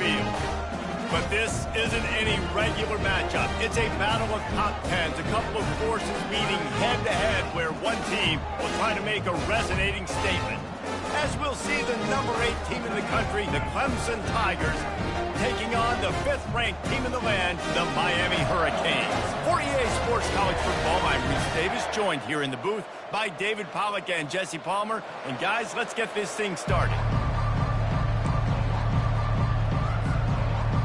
field. But this isn't any regular matchup. It's a battle of top tens, a couple of forces meeting head-to-head where one team will try to make a resonating statement. As we'll see the number 8 team in the country, the Clemson Tigers, taking on the 5th-ranked team in the land, the Miami Hurricanes. For EA Sports College Football, I'm Reese Davis, joined here in the booth by David Pollack and Jesse Palmer. And guys, let's get this thing started.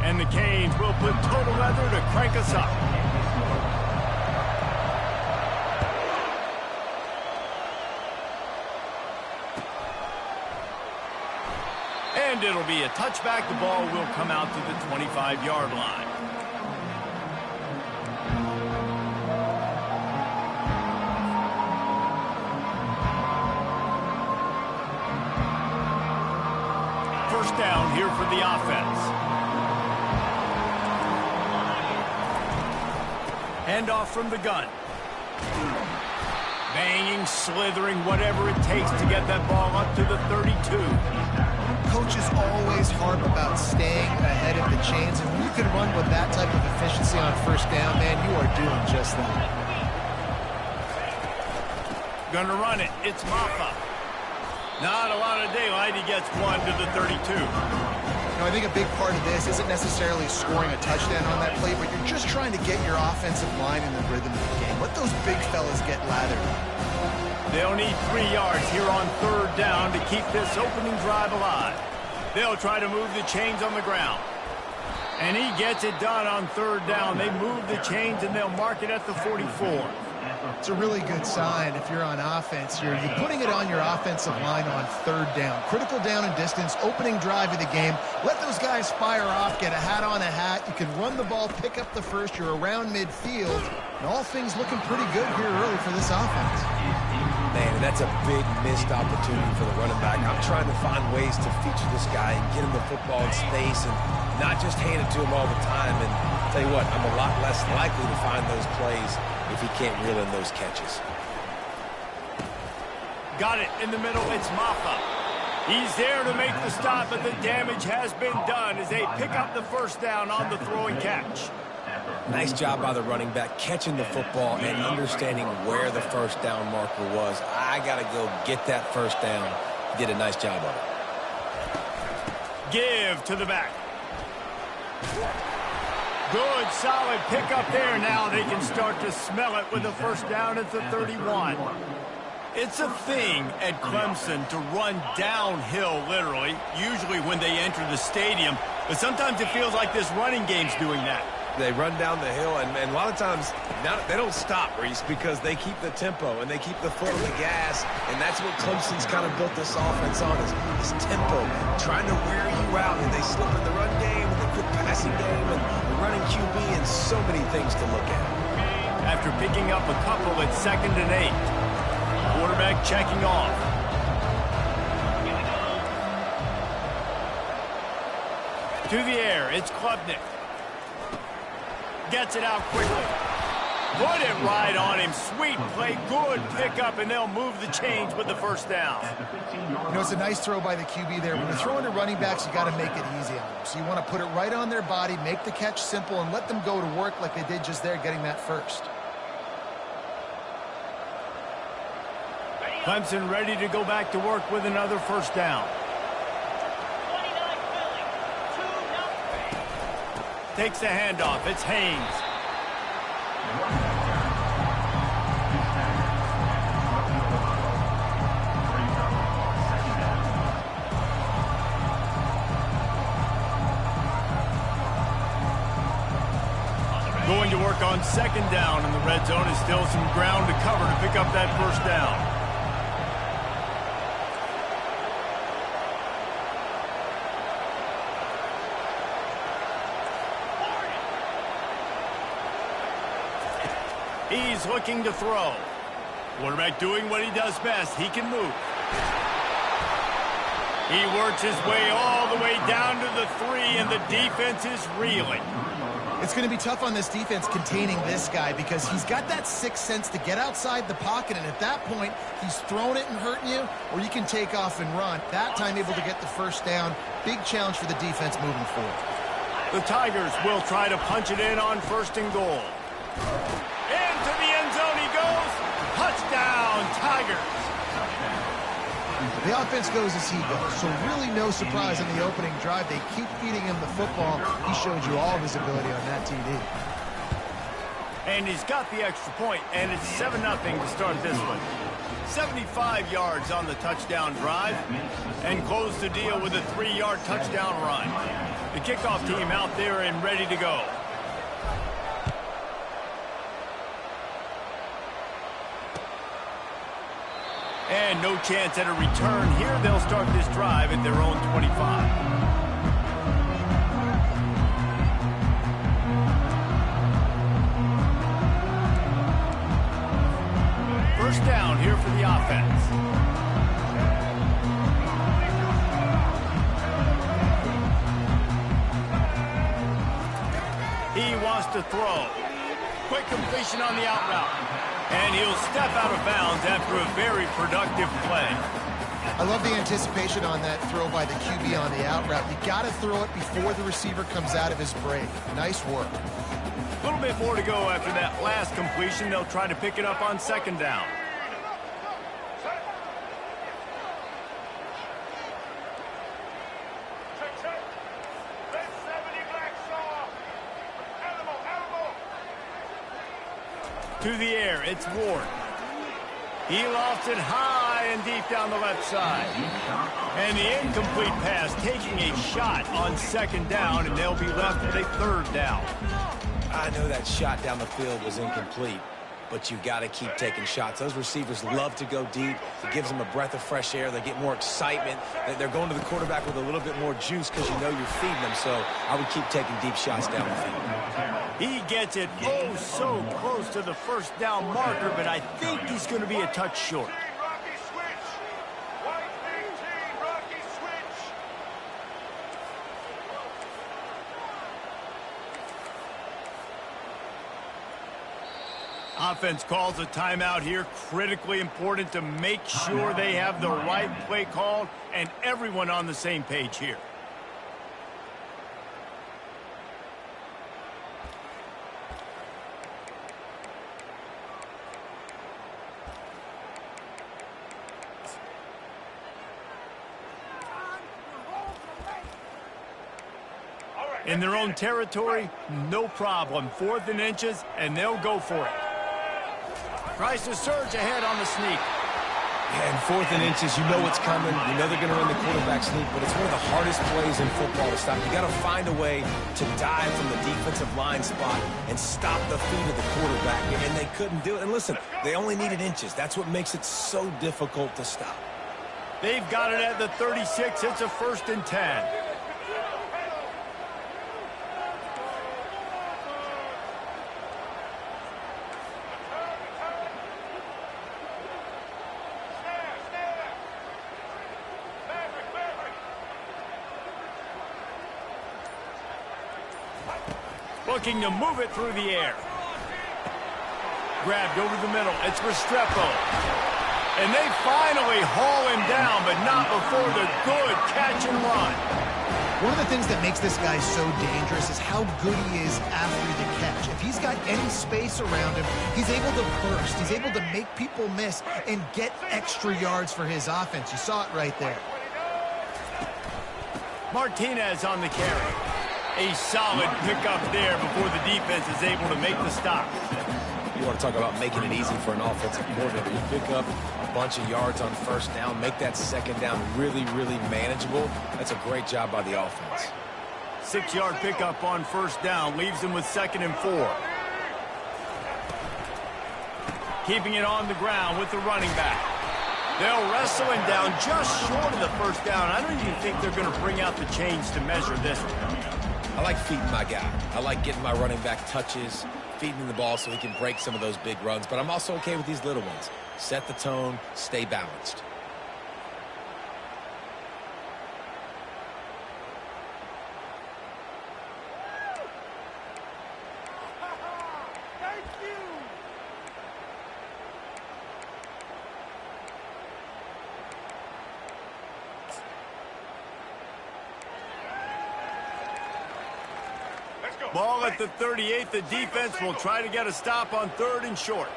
And the Canes will put total weather to crank us up. And it'll be a touchback. The ball will come out to the 25-yard line. First down here for the offense. Handoff from the gun. Banging, slithering, whatever it takes to get that ball up to the 32. Coaches always harp about staying ahead of the chains, and when you can run with that type of efficiency on first down, man, you are doing just that. Gonna run it. It's Maffa. Not a lot of daylight. He gets one to the 32. I think a big part of this isn't necessarily scoring a touchdown on that play, but you're just trying to get your offensive line in the rhythm of the game. Let those big fellas get lathered. They'll need 3 yards here on third down to keep this opening drive alive. They'll try to move the chains on the ground. And he gets it done on third down. They move the chains and they'll mark it at the 44. It's a really good sign if you're on offense. You're putting it on your offensive line on third down. Critical down and distance, opening drive of the game. Let those guys fire off, get a hat on a hat. You can run the ball, pick up the first. You're around midfield. And all things looking pretty good here early for this offense. Man, that's a big missed opportunity for the running back. I'm trying to find ways to feature this guy and get him the football in space and not just hand it to him all the time. And I'll tell you what, I'm a lot less likely to find those plays if he can't reel in those catches. Got it in the middle. It's Maffa. He's there to make the stop, but the damage has been done as they pick up the first down on the throwing catch. Nice job by the running back catching the football and understanding where the first down marker was. I got to go get that first down. He did a nice job of it. Give to the back. Good, solid pickup there. Now they can start to smell it with the first down at the 31. It's a thing at Clemson to run downhill, literally, usually when they enter the stadium. But sometimes it feels like this running game's doing that. They run down the hill, and a lot of times they don't stop, Reese, because they keep the tempo and they keep the foot on the gas, and that's what Clemson's kind of built this offense on, is tempo, trying to wear you out, and they slip in the run game, and the quick passing game, and the running QB, and so many things to look at. After picking up a couple at 2nd and 8, quarterback checking off. To the air, it's Klubnik. Gets it out quickly. Put it right on him. Sweet play. Good pickup, and they'll move the chains with the first down. You know, it's a nice throw by the QB there. When you're throwing to running backs, you got to make it easy on them. So you want to put it right on their body, make the catch simple, and let them go to work like they did just there, getting that first. Clemson ready to go back to work with another first down. Takes the handoff. It's Haynes. Going to work on 2nd down, and the red zone is still some ground to cover to pick up that first down. He's looking to throw. Quarterback doing what he does best. He can move. He works his way all the way down to the 3, and the defense is reeling. It's going to be tough on this defense containing this guy because he's got that sixth sense to get outside the pocket, and at that point, he's throwing it and hurting you, or you can take off and run. That time able to get the first down. Big challenge for the defense moving forward. The Tigers will try to punch it in on first and goal. Into the end zone he goes. Touchdown, Tigers. The offense goes as he goes, so really no surprise on the opening drive. They keep feeding him the football. He showed you all of his ability on that TD. And he's got the extra point, and it's 7-0 to start this one. 75 yards on the touchdown drive, and close the deal with a 3-yard touchdown run. The kickoff team out there and ready to go. And no chance at a return here. They'll start this drive at their own 25. First down here for the offense. He wants to throw. Quick completion on the out route. And he'll step out of bounds after a very productive play. I love the anticipation on that throw by the QB on the out route. You got to throw it before the receiver comes out of his break. Nice work. A little bit more to go after that last completion. They'll try to pick it up on second down. To the air, it's Ward. He lofts it high and deep down the left side. And the incomplete pass taking a shot on second down, and they'll be left with a third down. I know that shot down the field was incomplete, but you got to keep taking shots. Those receivers love to go deep. It gives them a breath of fresh air. They get more excitement. They're going to the quarterback with a little bit more juice because you know you're feeding them. So I would keep taking deep shots down the field. He gets it oh so close to the first down marker, but I think he's going to be a touch short. Offense calls a timeout here. Critically important to make sure they have the right play called and everyone on the same page here. In their own territory, no problem. 4th and inches, and they'll go for it. Tries to surge ahead on the sneak. Yeah, and 4th and inches, you know it's coming. You know they're going to run the quarterback sneak, but it's one of the hardest plays in football to stop. You got to find a way to dive from the defensive line spot and stop the feet of the quarterback, and they couldn't do it. And listen, they only needed inches. That's what makes it so difficult to stop. They've got it at the 36. It's a 1st and 10. Looking to move it through the air. Grabbed over the middle. It's Restrepo. And they finally haul him down, but not before the good catch and run. One of the things that makes this guy so dangerous is how good he is after the catch. If he's got any space around him, he's able to burst. He's able to make people miss and get extra yards for his offense. You saw it right there. Martinez on the carry. A solid pickup there before the defense is able to make the stop. You want to talk about making it easy for an offensive coordinator. You pick up a bunch of yards on first down, make that second down really, really manageable. That's a great job by the offense. 6-yard pickup on first down leaves them with 2nd and 4. Keeping it on the ground with the running back. They'll wrestle him down just short of the first down. I don't even think they're going to bring out the chains to measure this one. I like feeding my guy. I like getting my running back touches, feeding him the ball so he can break some of those big runs. But I'm also okay with these little ones. Set the tone, stay balanced. Ball at the 38. The defense will try to get a stop on 3rd and short.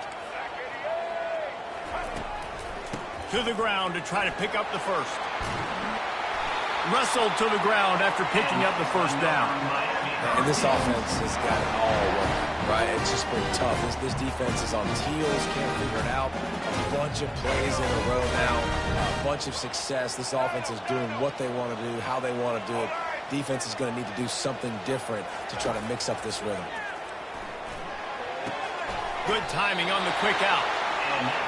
To the ground to try to pick up the first. Wrestled to the ground after picking up the first down. And this offense has got it all working, right? It's just been tough. This defense is on its heels, can't figure it out. A bunch of plays in a row now, a bunch of success. This offense is doing what they want to do, how they want to do it. Defense is going to need to do something different to try to mix up this rhythm. Good timing on the quick out.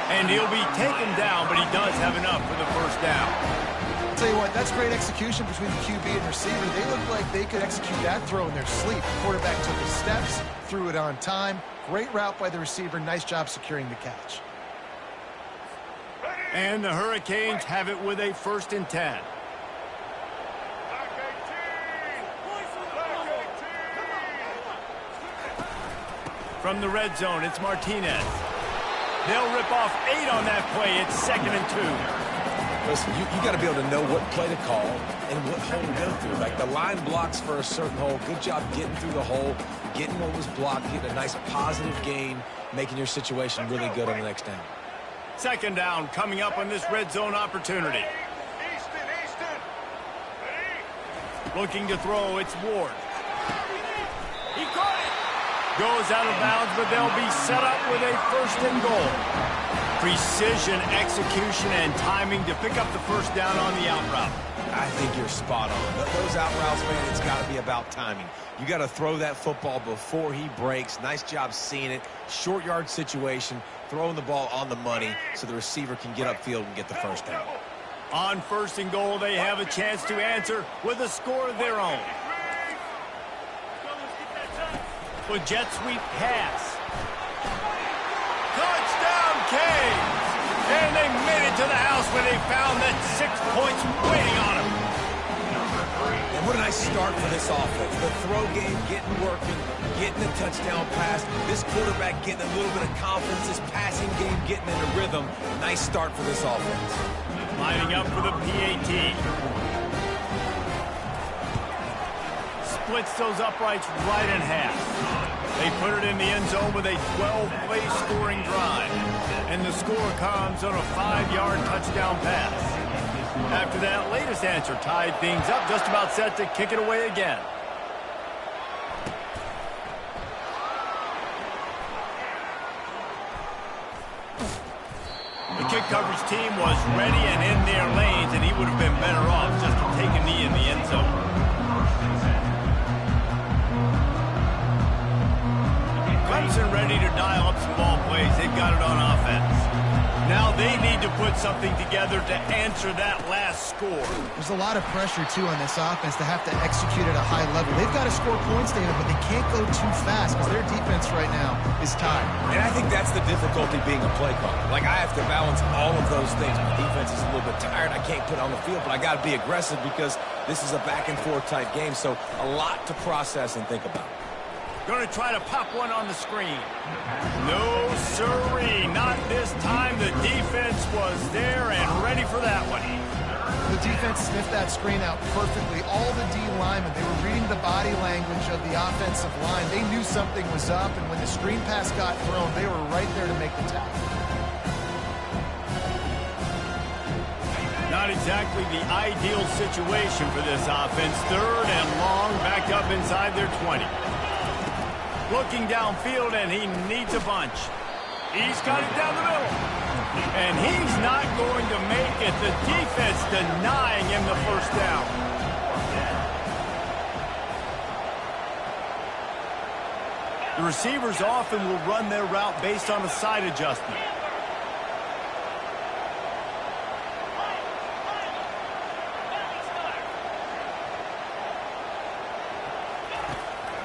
And he'll be taken down, but he does have enough for the first down. I'll tell you what, that's great execution between the QB and receiver. They look like they could execute that throw in their sleep. The quarterback took his steps, threw it on time. Great route by the receiver. Nice job securing the catch. And the Hurricanes have it with a 1st and 10. From the red zone, it's Martinez. They'll rip off 8 on that play. It's 2nd and 2. Listen, you got to be able to know what play to call and what hole to go through. Like the line blocks for a certain hole. Good job getting through the hole, getting what was blocked, getting a nice positive gain, making your situation really good on the next down. 2nd down coming up on this red zone opportunity. Looking to throw, it's Ward. He caught it. Goes out of bounds, but they'll be set up with a 1st and goal. Precision, execution, and timing to pick up the first down on the out route. I think you're spot on. Those out routes, man, it's got to be about timing. You got to throw that football before he breaks. Nice job seeing it. Short yard situation, throwing the ball on the money so the receiver can get upfield and get the first down. On 1st and goal, they have a chance to answer with a score of their own. With jet sweep pass. Touchdown, Canes! And they made it to the house where they found that 6 points waiting on them. And what a nice start for this offense. The throw game getting working, getting the touchdown pass. This quarterback getting a little bit of confidence. This passing game getting in a rhythm. Nice start for this offense. Lining up for the PAT. Splits those uprights right in half. They put it in the end zone with a 12-play scoring drive. And the score comes on a 5-yard touchdown pass. After that latest answer tied things up, just about set to kick it away again. The kick coverage team was ready and in their lanes, and he would have been better off just to take a knee in the end zone. Clemson ready to dial up some ball plays. They've got it on offense. Now they need to put something together to answer that last score. There's a lot of pressure, too, on this offense to have to execute at a high level. They've got to score points, Dana, but they can't go too fast because their defense right now is tired. And I think that's the difficulty being a play caller. Like, I have to balance all of those things. My defense is a little bit tired. I can't put it on the field, but I got to be aggressive because this is a back-and-forth type game. So a lot to process and think about. Going to try to pop one on the screen. No, sirree. Not this time. The defense was there and ready for that one. The defense sniffed that screen out perfectly. All the D linemen, they were reading the body language of the offensive line. They knew something was up, and when the screen pass got thrown, they were right there to make the tackle. Not exactly the ideal situation for this offense. 3rd and long, back up inside their 20. Looking downfield, and he needs a bunch. He's got it down the middle. And he's not going to make it. The defense denying him the first down. The receivers often will run their route based on a side adjustment.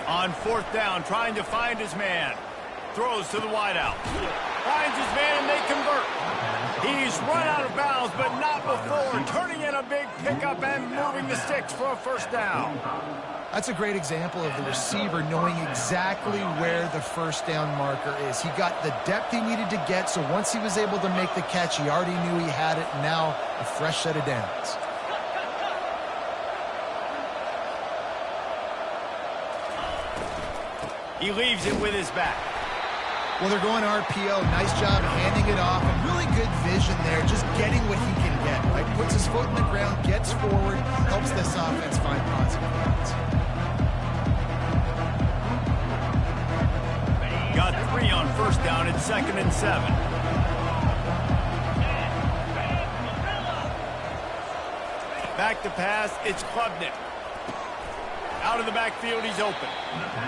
On 4th down, trying to find his man. Throws to the wideout. Finds his man, and they convert. He's run out of bounds, but not before. Turning in a big pickup and moving the sticks for a first down. That's a great example of the receiver knowing exactly where the first down marker is. He got the depth he needed to get, so once he was able to make the catch, he already knew he had it. Now a fresh set of downs. He leaves it with his back. Well, they're going RPO. Nice job handing it off. And really good vision there, just getting what he can get. Right? Puts his foot in the ground, gets forward, helps this offense find positive points. Got 3 on first down at 2nd and 7. Back to pass, it's Klubnik. Out of the backfield, he's open.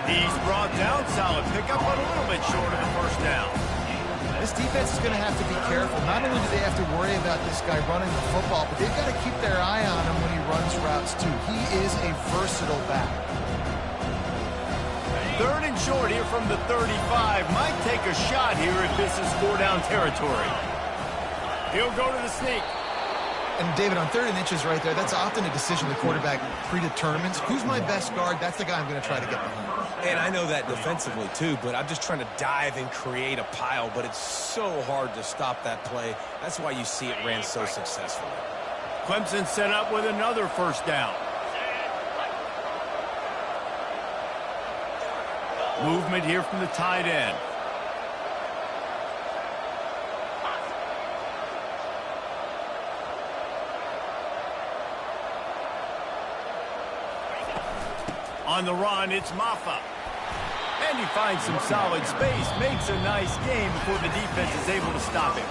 He's brought down, solid pickup, but a little bit short of the first down. This defense is going to have to be careful. Not only do they have to worry about this guy running the football, but they've got to keep their eye on him when he runs routes, too. He is a versatile back. 3rd and short here from the 35. Might take a shot here if this is 4-down territory. He'll go to the sneak. And, David, on 3rd and inches right there, that's often a decision the quarterback predetermines. Who's my best guard? That's the guy I'm going to try to get behind. And I know that defensively, too, but I'm just trying to dive and create a pile, but it's so hard to stop that play. That's why you see it ran so successfully. Clemson set up with another first down. Movement here from the tight end. On the run, it's Maffa. And he finds some solid space, makes a nice game before the defense is able to stop him.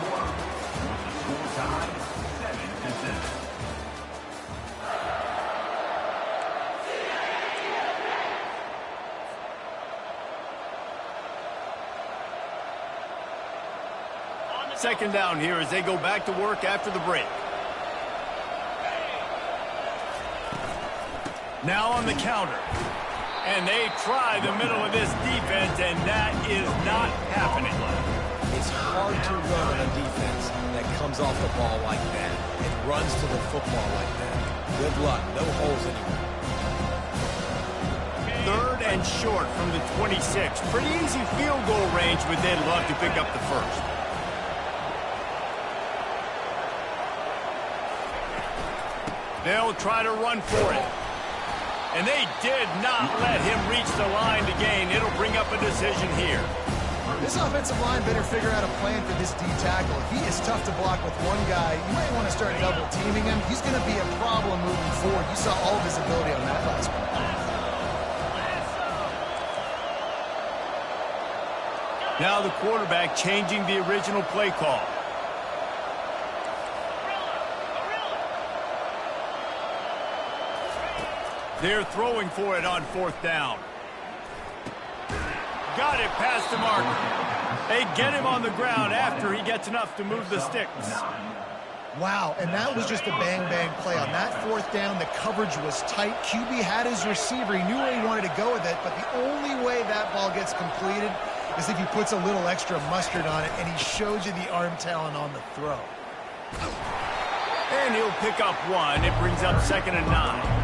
Second down here as they go back to work after the break. Now on the counter. And they try the middle of this defense, and that is not happening. It's hard to run on a defense that comes off the ball like that and runs to the football like that. Good luck. No holes anywhere. 3rd and short from the 26. Pretty easy field goal range, but they'd love to pick up the first. They'll try to run for it. And they did not let him reach the line to gain. It'll bring up a decision here. This offensive line better figure out a plan for this D tackle. He is tough to block with one guy. You might want to start double teaming him. He's going to be a problem moving forward. You saw all of his ability on that last one. Now the quarterback changing the original play call. They're throwing for it on 4th down. Got it past the mark. They get him on the ground after he gets enough to move the sticks. Wow, and that was just a bang-bang play. On that 4th down, the coverage was tight. QB had his receiver. He knew where he wanted to go with it, but the only way that ball gets completed is if he puts a little extra mustard on it, and he showed you the arm talent on the throw. And he'll pick up 1. It brings up 2nd and 9.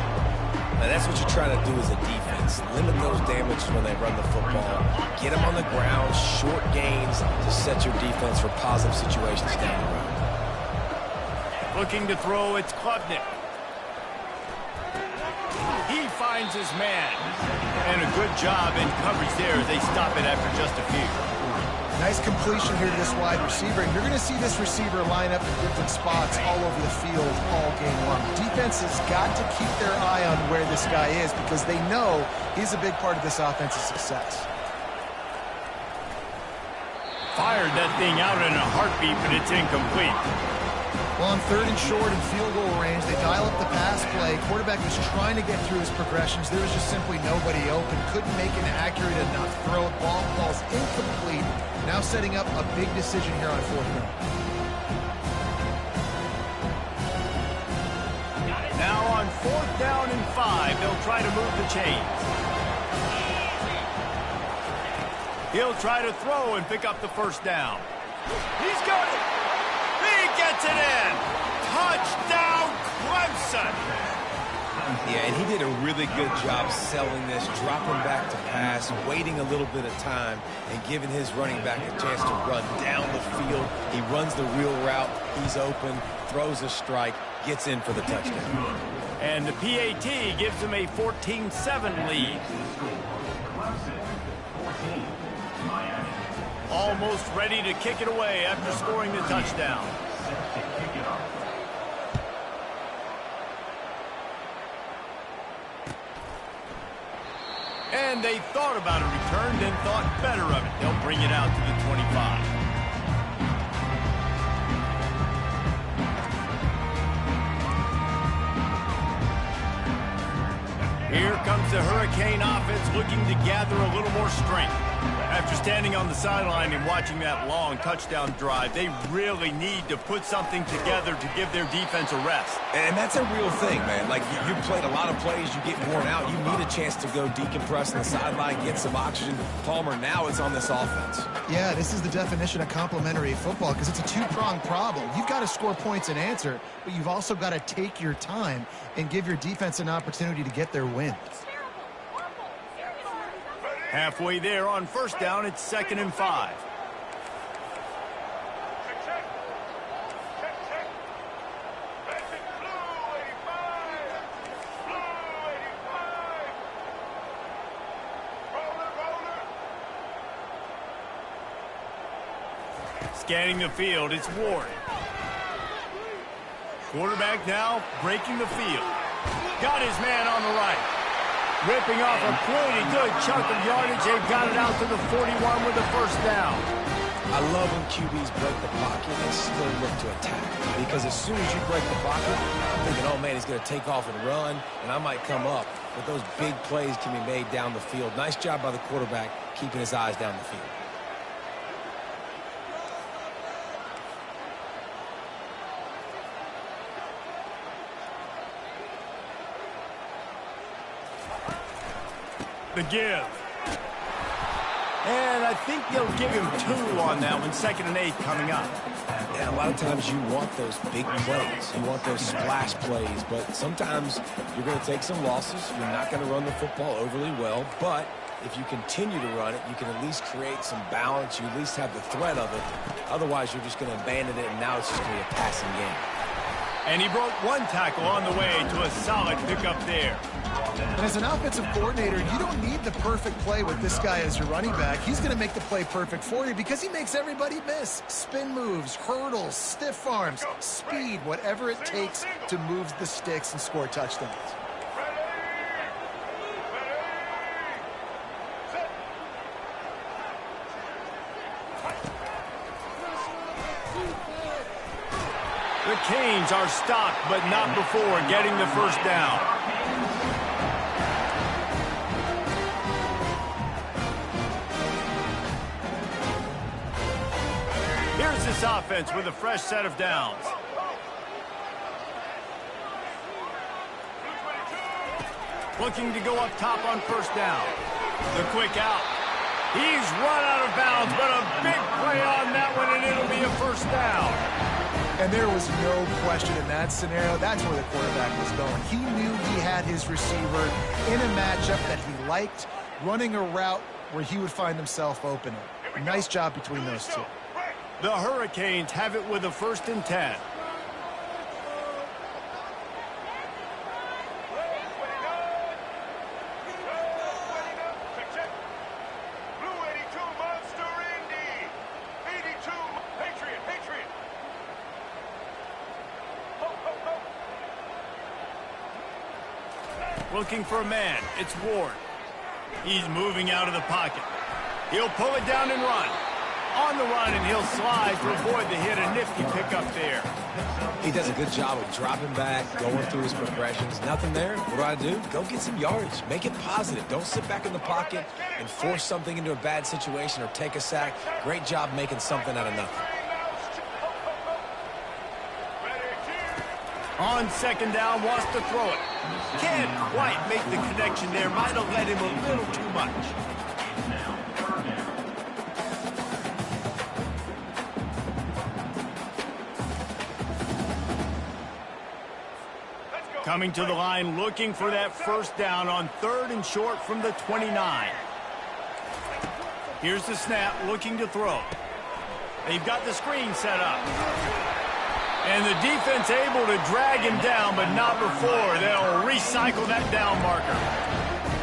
Now, that's what you're trying to do as a defense. Limit those damages when they run the football. Get them on the ground, short gains to set your defense for positive situations down the road. Looking to throw, it's Klubnik. He finds his man. And a good job in coverage there as they stop it after just a few. Nice completion here to this wide receiver. And you're going to see this receiver line up in different spots all over the field all game long. Defense has got to keep their eye on where this guy is because they know he's a big part of this offense's success. Fired that thing out in a heartbeat, but it's incomplete. Well, on 3rd and short and field goal range, they dial up the pass play. Quarterback was trying to get through his progressions. There was just simply nobody open. Couldn't make an accurate enough throw. Ball falls incomplete. Now setting up a big decision here on 4th down. Now on 4th down and 5, they'll try to move the chains. He'll try to throw and pick up the first down. He's got it. He gets it in. Touchdown, Clemson. Yeah, and he did a really good job selling this, dropping back to pass, waiting a little bit of time, and giving his running back a chance to run down the field. He runs the real route. He's open, throws a strike, gets in for the touchdown. And the PAT gives them a 14-7 lead. Almost ready to kick it away after scoring the touchdown. And they thought about a return, then thought better of it. They'll bring it out to the 25. Here comes the Hurricane offense looking to gather a little more strength. After standing on the sideline and watching that long touchdown drive, they really need to put something together to give their defense a rest. And that's a real thing, man. Like, you played a lot of plays, you get worn out, you need a chance to go decompress on the sideline, get some oxygen. Palmer, now it's on this offense. Yeah, this is the definition of complementary football because it's a two-pronged problem. You've got to score points and answer, but you've also got to take your time and give your defense an opportunity to get their win. Halfway there on first down, it's 2nd and 5. Scanning the field, it's Ward. Quarterback now breaking the field. Got his man on the right. Ripping off a pretty good chunk of yardage. They've got it out to the 41 with the first down. I love when QBs break the pocket and still look to attack. Because as soon as you break the pocket, I'm thinking, oh, man, he's going to take off and run, and I might come up. But those big plays can be made down the field. Nice job by the quarterback keeping his eyes down the field. The give. And I think they'll give him 2 on that one. 2nd and 8 coming up. Yeah, a lot of times you want those big plays. You want those splash plays. But sometimes you're going to take some losses. You're not going to run the football overly well. But if you continue to run it, you can at least create some balance. You at least have the threat of it. Otherwise, you're just going to abandon it, and now it's just going to be a passing game. And he broke 1 tackle on the way to a solid pickup there. And as an offensive coordinator, you don't need the perfect play with this guy as your running back. He's going to make the play perfect for you because he makes everybody miss. Spin moves, hurdles, stiff arms, speed, whatever it takes to move the sticks and score touchdowns. The Canes are stopped, but not before getting the first down. Here's this offense with a fresh set of downs. Looking to go up top on first down. The quick out. He's run out of bounds, but a big play on that one, and it'll be a first down. And there was no question in that scenario. That's where the quarterback was going. He knew he had his receiver in a matchup that he liked, running a route where he would find himself open. Nice job between those two. The Hurricanes have it with a 1st and 10. Looking for a man. It's Ward. He's moving out of the pocket. He'll pull it down and run. On the run, and he'll slide to avoid the hit. A nifty pickup there. He does a good job of dropping back, going through his progressions. Nothing there. What do? Go get some yardage. Make it positive. Don't sit back in the pocket and force something into a bad situation or take a sack. Great job making something out of nothing. On 2nd down, wants to throw it. Can't quite make the connection there. Might have led him a little too much. Coming to the line, looking for that first down on 3rd and short from the 29. Here's the snap, looking to throw. They've got the screen set up. And the defense able to drag him down, but not before. They'll recycle that down marker.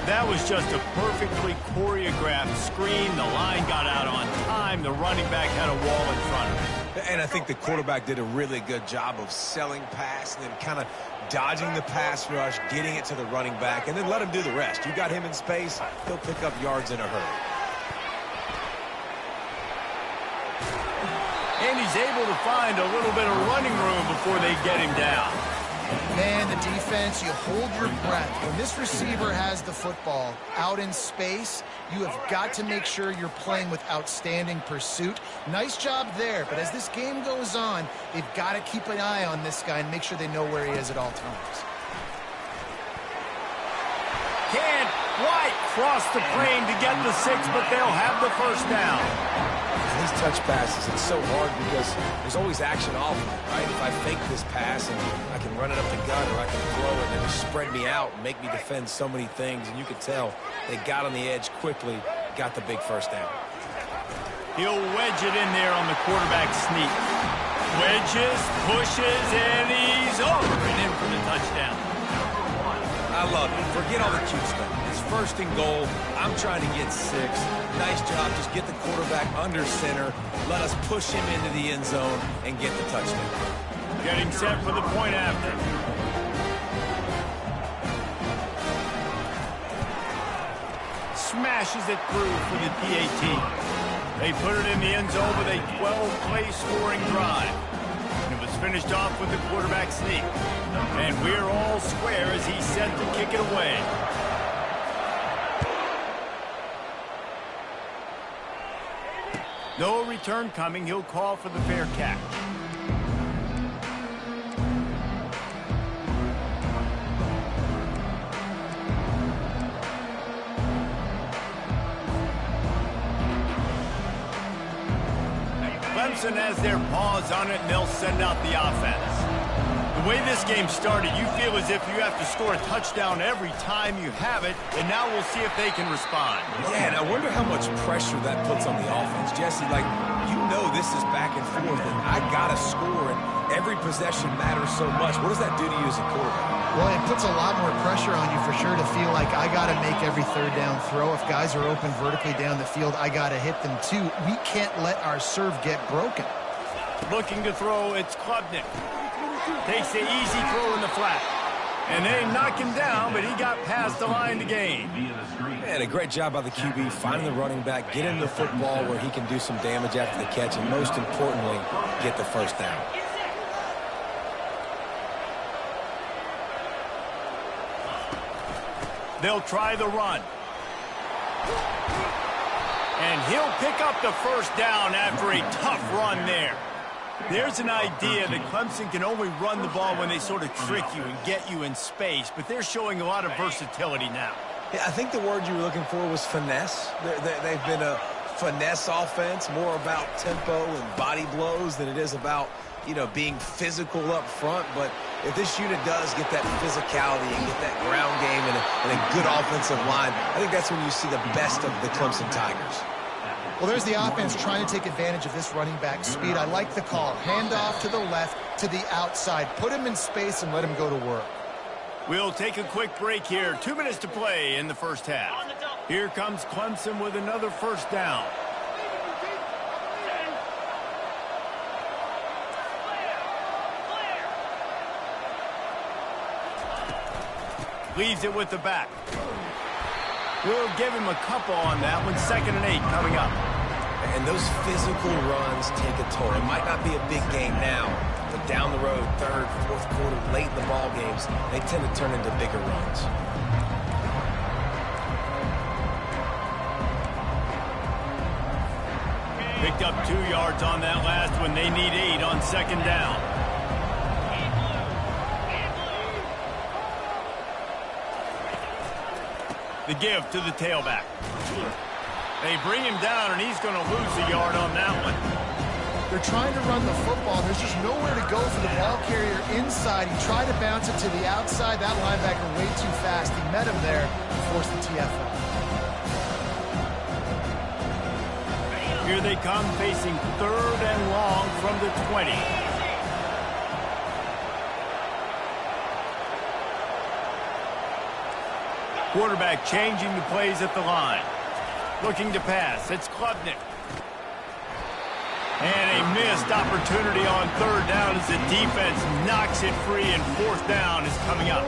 That was just a perfectly choreographed screen. The line got out on time. The running back had a wall in front of him. And I think the quarterback did a really good job of selling pass and then kind of dodging the pass rush, getting it to the running back, and then let him do the rest. You got him in space, he'll pick up yards in a hurry. And he's able to find a little bit of running room before they get him down. Man, the defense, you hold your breath. When this receiver has the football out in space, you have got to make sure you're playing with outstanding pursuit. Nice job there, but as this game goes on, they've got to keep an eye on this guy and make sure they know where he is at all times. Can't quite cross the plane to get the 6, but they'll have the first down. These touch passes, it's so hard because there's always action off of it, right? If I fake this pass and I can run it up the gut or I can throw it and just spread me out and make me defend so many things, and you could tell they got on the edge quickly, got the big first down. He'll wedge it in there on the quarterback sneak. Wedges, pushes, and he's over and in for the touchdown. I love it. Forget all the cute stuff. It's first and goal. I'm trying to get 6. Nice job. Just get the quarterback under center. Let us push him into the end zone and get the touchdown. Getting set for the point after. Smashes it through for the PAT. They put it in the end zone with a 12-play scoring drive. It was finished off with the quarterback sneak. And we're all square as he's set to kick it away. No return coming. He'll call for the fair catch. Clemson has their paws on it, and they'll send out the offense. The way this game started, you feel as if you have to score a touchdown every time you have it, and now we'll see if they can respond. Yeah, and I wonder how much pressure that puts on the offense. Jesse, like, you know this is back and forth, and I got to score, and every possession matters so much. What does that do to you as a quarterback? Well, it puts a lot more pressure on you for sure to feel like I got to make every third down throw. If guys are open vertically down the field, I got to hit them too. We can't let our serve get broken. Looking to throw, it's Klubnik. Takes the easy throw in the flat. And they knock him down, but he got past the line to gain. Man, a great job by the QB, finding the running back, get him the football where he can do some damage after the catch, and most importantly, get the first down. They'll try the run. And he'll pick up the first down after a tough run there. There's an idea that Clemson can only run the ball when they sort of trick you and get you in space, but they're showing a lot of versatility now. Yeah, I think the word you were looking for was finesse. They've been a finesse offense, more about tempo and body blows than it is about, you know, being physical up front. But if this unit does get that physicality and get that ground game and a good offensive line, I think that's when you see the best of the Clemson Tigers. Well, there's the offense trying to take advantage of this running back speed. I like the call. Hand off to the left, to the outside. Put him in space and let him go to work. We'll take a quick break here. 2 minutes to play in the first half. Here comes Clemson with another first down. Leaves it with the back. We'll give him a couple on that one. 2nd and 8 coming up. And those physical runs take a toll. It might not be a big game now, but down the road, 3rd, 4th quarter, late in the ball games, they tend to turn into bigger runs. Picked up 2 yards on that last one. They need 8 on 2nd down. The give to the tailback. They bring him down, and he's going to lose a yard on that one. They're trying to run the football. There's just nowhere to go for the ball carrier inside. He tried to bounce it to the outside. That linebacker way too fast. He met him there and forced the TFL. Here they come, facing 3rd and long from the 20. Quarterback changing the plays at the line. Looking to pass. It's Klubnik. And a missed opportunity on third down as the defense knocks it free, and fourth down is coming up.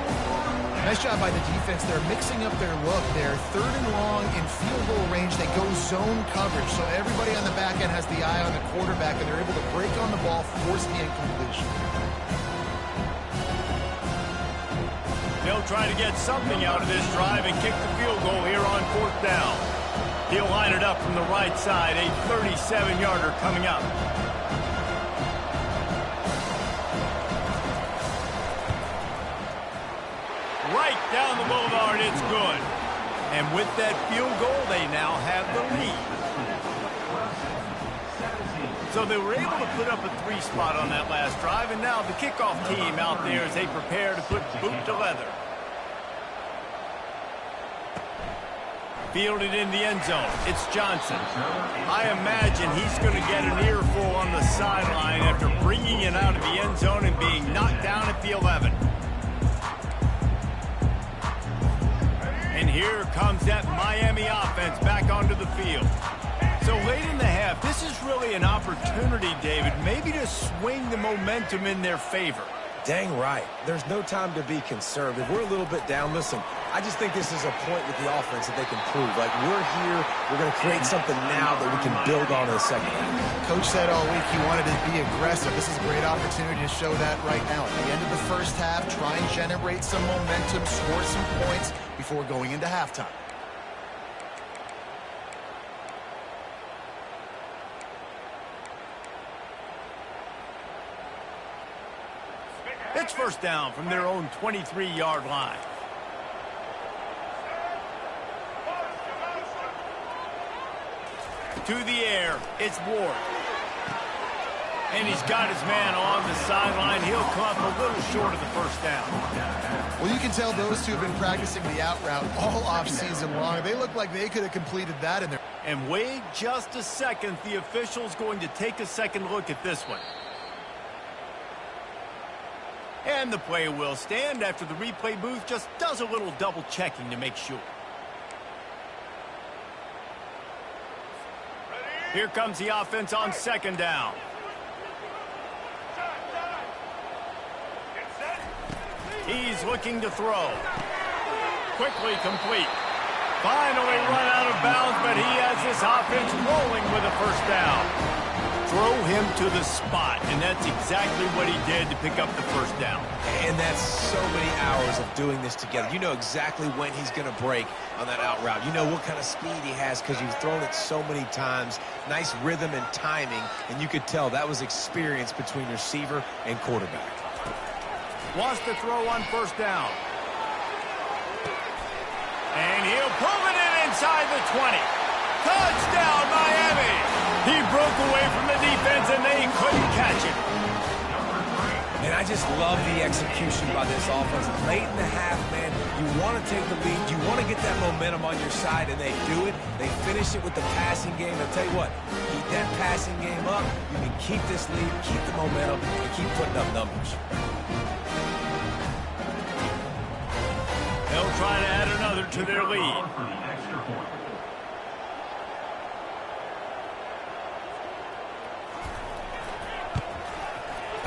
Nice job by the defense. They're mixing up their look. They're third and long in field goal range. They go zone coverage, so everybody on the back end has the eye on the quarterback, and they're able to break on the ball, force the incompletion. They'll try to get something out of this drive and kick the field goal here on fourth down. He'll line it up from the right side, a 37-yarder coming up. Right down the boulevard, it's good. And with that field goal, they now have the lead. So they were able to put up a 3 spot on that last drive, and now the kickoff team out there as they prepare to put boot to leather. Fielded in the end zone. It's Johnson. I imagine he's going to get an earful on the sideline after bringing it out of the end zone and being knocked down at the 11. And here comes that Miami offense back onto the field. So late in the half, this is really an opportunity, David, maybe to swing the momentum in their favor. Dang right. There's no time to be concerned. If we're a little bit down, listen, I just think this is a point with the offense that they can prove. Like, we're here, we're going to create something now that we can build on in the second half. Coach said all week he wanted to be aggressive. This is a great opportunity to show that right now. At the end of the first half, try and generate some momentum, score some points before going into halftime. It's first down from their own 23-yard line. To the air, it's Ward. And he's got his man on the sideline. He'll come up a little short of the first down. Well, you can tell those two have been practicing the out route all offseason long. They look like they could have completed that in there. And wait just a second. The official's going to take a second look at this one. And the play will stand after the replay booth just does a little double checking to make sure. Here comes the offense on second down. He's looking to throw. Quickly complete. Finally run out of bounds, but he has this offense rolling with a first down. Throw him to the spot, and that's exactly what he did to pick up the first down. And that's so many hours of doing this together. You know exactly when he's going to break on that out route. You know what kind of speed he has because you've thrown it so many times. Nice rhythm and timing, and you could tell that was experience between receiver and quarterback. Wants to throw on first down. And he'll pull it in inside the 20. Touchdown, Miami! He broke away from the defense, and they couldn't catch him. And I just love the execution by this offense. Late in the half, man, you want to take the lead. You want to get that momentum on your side, and they do it. They finish it with the passing game. I'll tell you what, keep that passing game up. You can keep this lead, keep the momentum, and keep putting up numbers. They'll try to add another to their lead.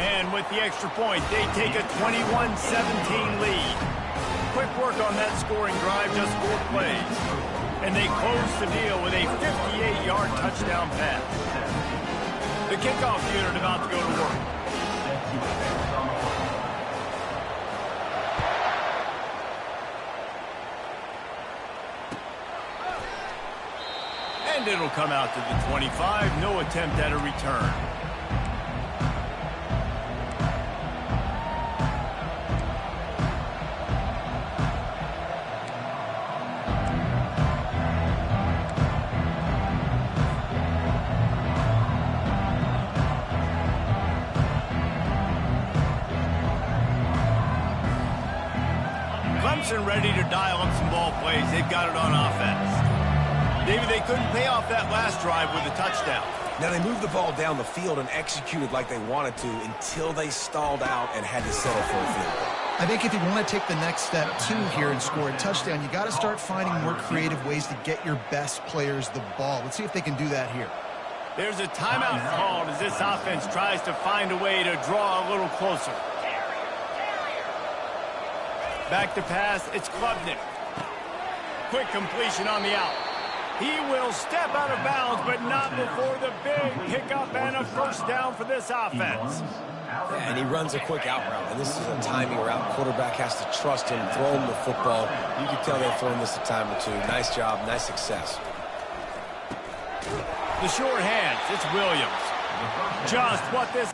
And with the extra point, they take a 21-17 lead. Quick work on that scoring drive, just 4 plays. And they close the deal with a 58-yard touchdown pass. The kickoff unit about to go to work. And it'll come out to the 25. No attempt at a return. Clemson ready to dial up some ball plays. They've got it on offense. David, they couldn't pay off that last drive with a touchdown. Now, they moved the ball down the field and executed like they wanted to until they stalled out and had to settle for a field goal. I think if you want to take the next step, too, here and score a touchdown, you got to start finding more creative ways to get your best players the ball. Let's see if they can do that here. There's a timeout called as this offense tries to find a way to draw a little closer. Back to pass, it's Klubnik. Quick completion on the out. He will step out of bounds, but not before the big pickup and a first down for this offense. Yeah, and he runs a quick out route, and this is a timing route. Quarterback has to trust him, throw him the football. You can tell they've thrown this a time or two. Nice job, nice success. The short hands, it's Williams. Just what this...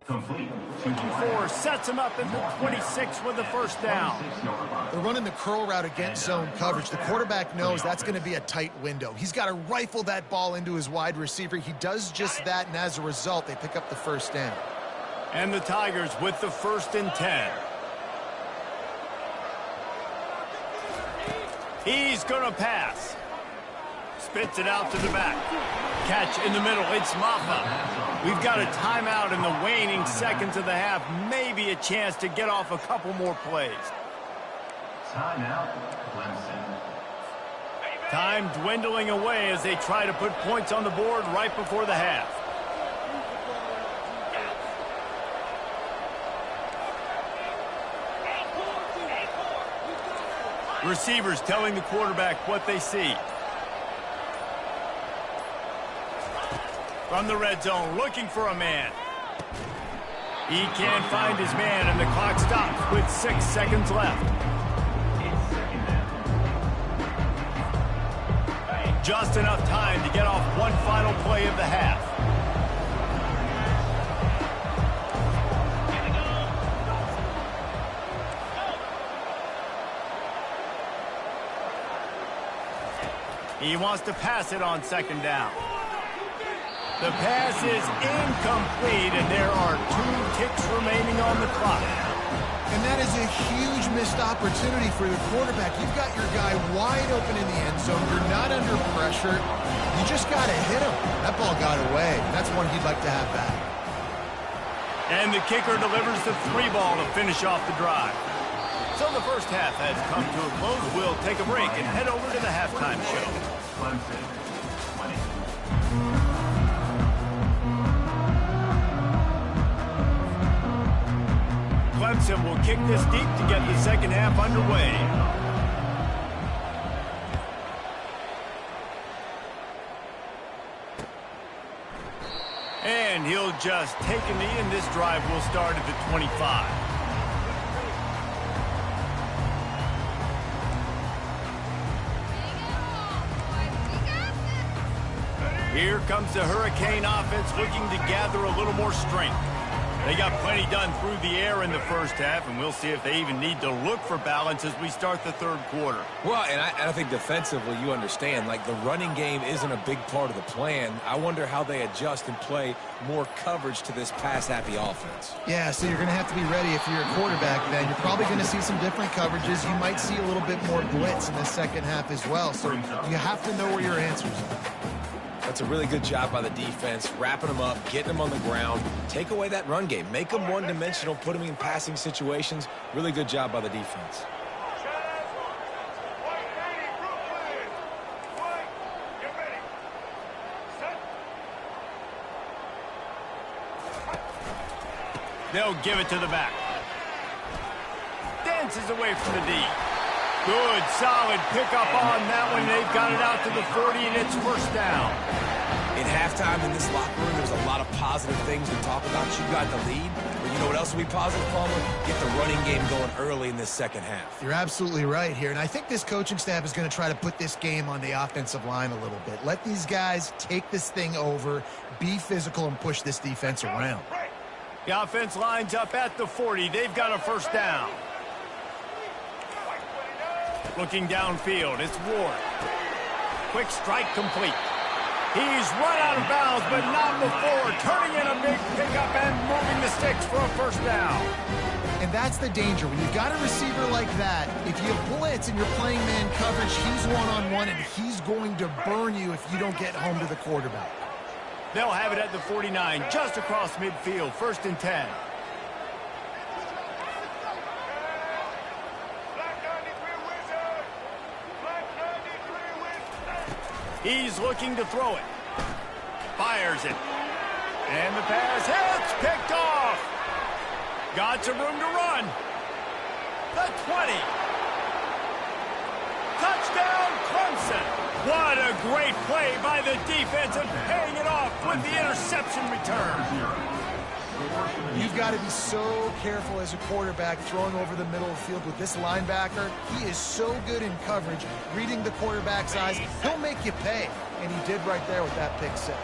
Complete. 4 sets him up at the 26 with the first down. They're running the curl route against zone coverage. The quarterback knows that's going to be a tight window. He's got to rifle that ball into his wide receiver. He does just that, and as a result, they pick up the first down. And the Tigers with the 1st and 10. He's going to pass. Spits it out to the back. Catch in the middle. It's Maffa. We've got a timeout in the waning seconds of the half. Maybe a chance to get off a couple more plays. Timeout, Clemson. Time dwindling away as they try to put points on the board right before the half. Receivers telling the quarterback what they see. From the red zone, looking for a man. He can't find his man, and the clock stops with 6 seconds left. Just enough time to get off one final play of the half. He wants to pass it on 2nd down. The pass is incomplete, and there are 2 ticks remaining on the clock. And that is a huge missed opportunity for the quarterback. You've got your guy wide open in the end zone. You're not under pressure. You just got to hit him. That ball got away. That's one he'd like to have back. And the kicker delivers the 3 ball to finish off the drive. So the first half has come to a close. We'll take a break and head over to the halftime show. Clemson, 20. Clemson will kick this deep to get the second half underway. And he'll just take a knee, and this drive will start at the 25. Here comes the Hurricane offense looking to gather a little more strength. They got plenty done through the air in the first half, and we'll see if they even need to look for balance as we start the 3rd quarter. Well, and I think defensively, you understand, like the running game isn't a big part of the plan. I wonder how they adjust and play more coverage to this pass-happy offense. Yeah, so you're going to have to be ready if you're a quarterback then. You're probably going to see some different coverages. You might see a little bit more blitz in the second half as well. So you have to know where your answers are. That's a really good job by the defense, wrapping them up, getting them on the ground. Take away that run game. Make them one-dimensional, put them in passing situations. Really good job by the defense. They'll give it to the back. Dances away from the D. Good, solid pickup on that one. They've got it out to the 40, and it's first down. In halftime in this locker room, there's a lot of positive things to talk about. You got the lead, but you know what else will be positive, Palmer? Get the running game going early in this second half. You're absolutely right here, and I think this coaching staff is going to try to put this game on the offensive line a little bit. Let these guys take this thing over, be physical, and push this defense around. The offense lines up at the 40. They've got a first down. Looking downfield, it's Ward. Quick strike complete. He's run out of bounds, but not before. Turning in a big pickup and moving the sticks for a first down. And that's the danger. When you've got a receiver like that, if you blitz and you're playing man coverage, he's one-on-one, and he's going to burn you if you don't get home to the quarterback. They'll have it at the 49, just across midfield, 1st and 10. He's looking to throw it. Fires it. And the pass hits. Picked off. Got some room to run. The 20. Touchdown, Clemson. What a great play by the defense and paying it off with the interception return. You've got to be so careful as a quarterback throwing over the middle of the field with this linebacker. He is so good in coverage, reading the quarterback's eyes. He'll make you pay, and he did right there with that pick six.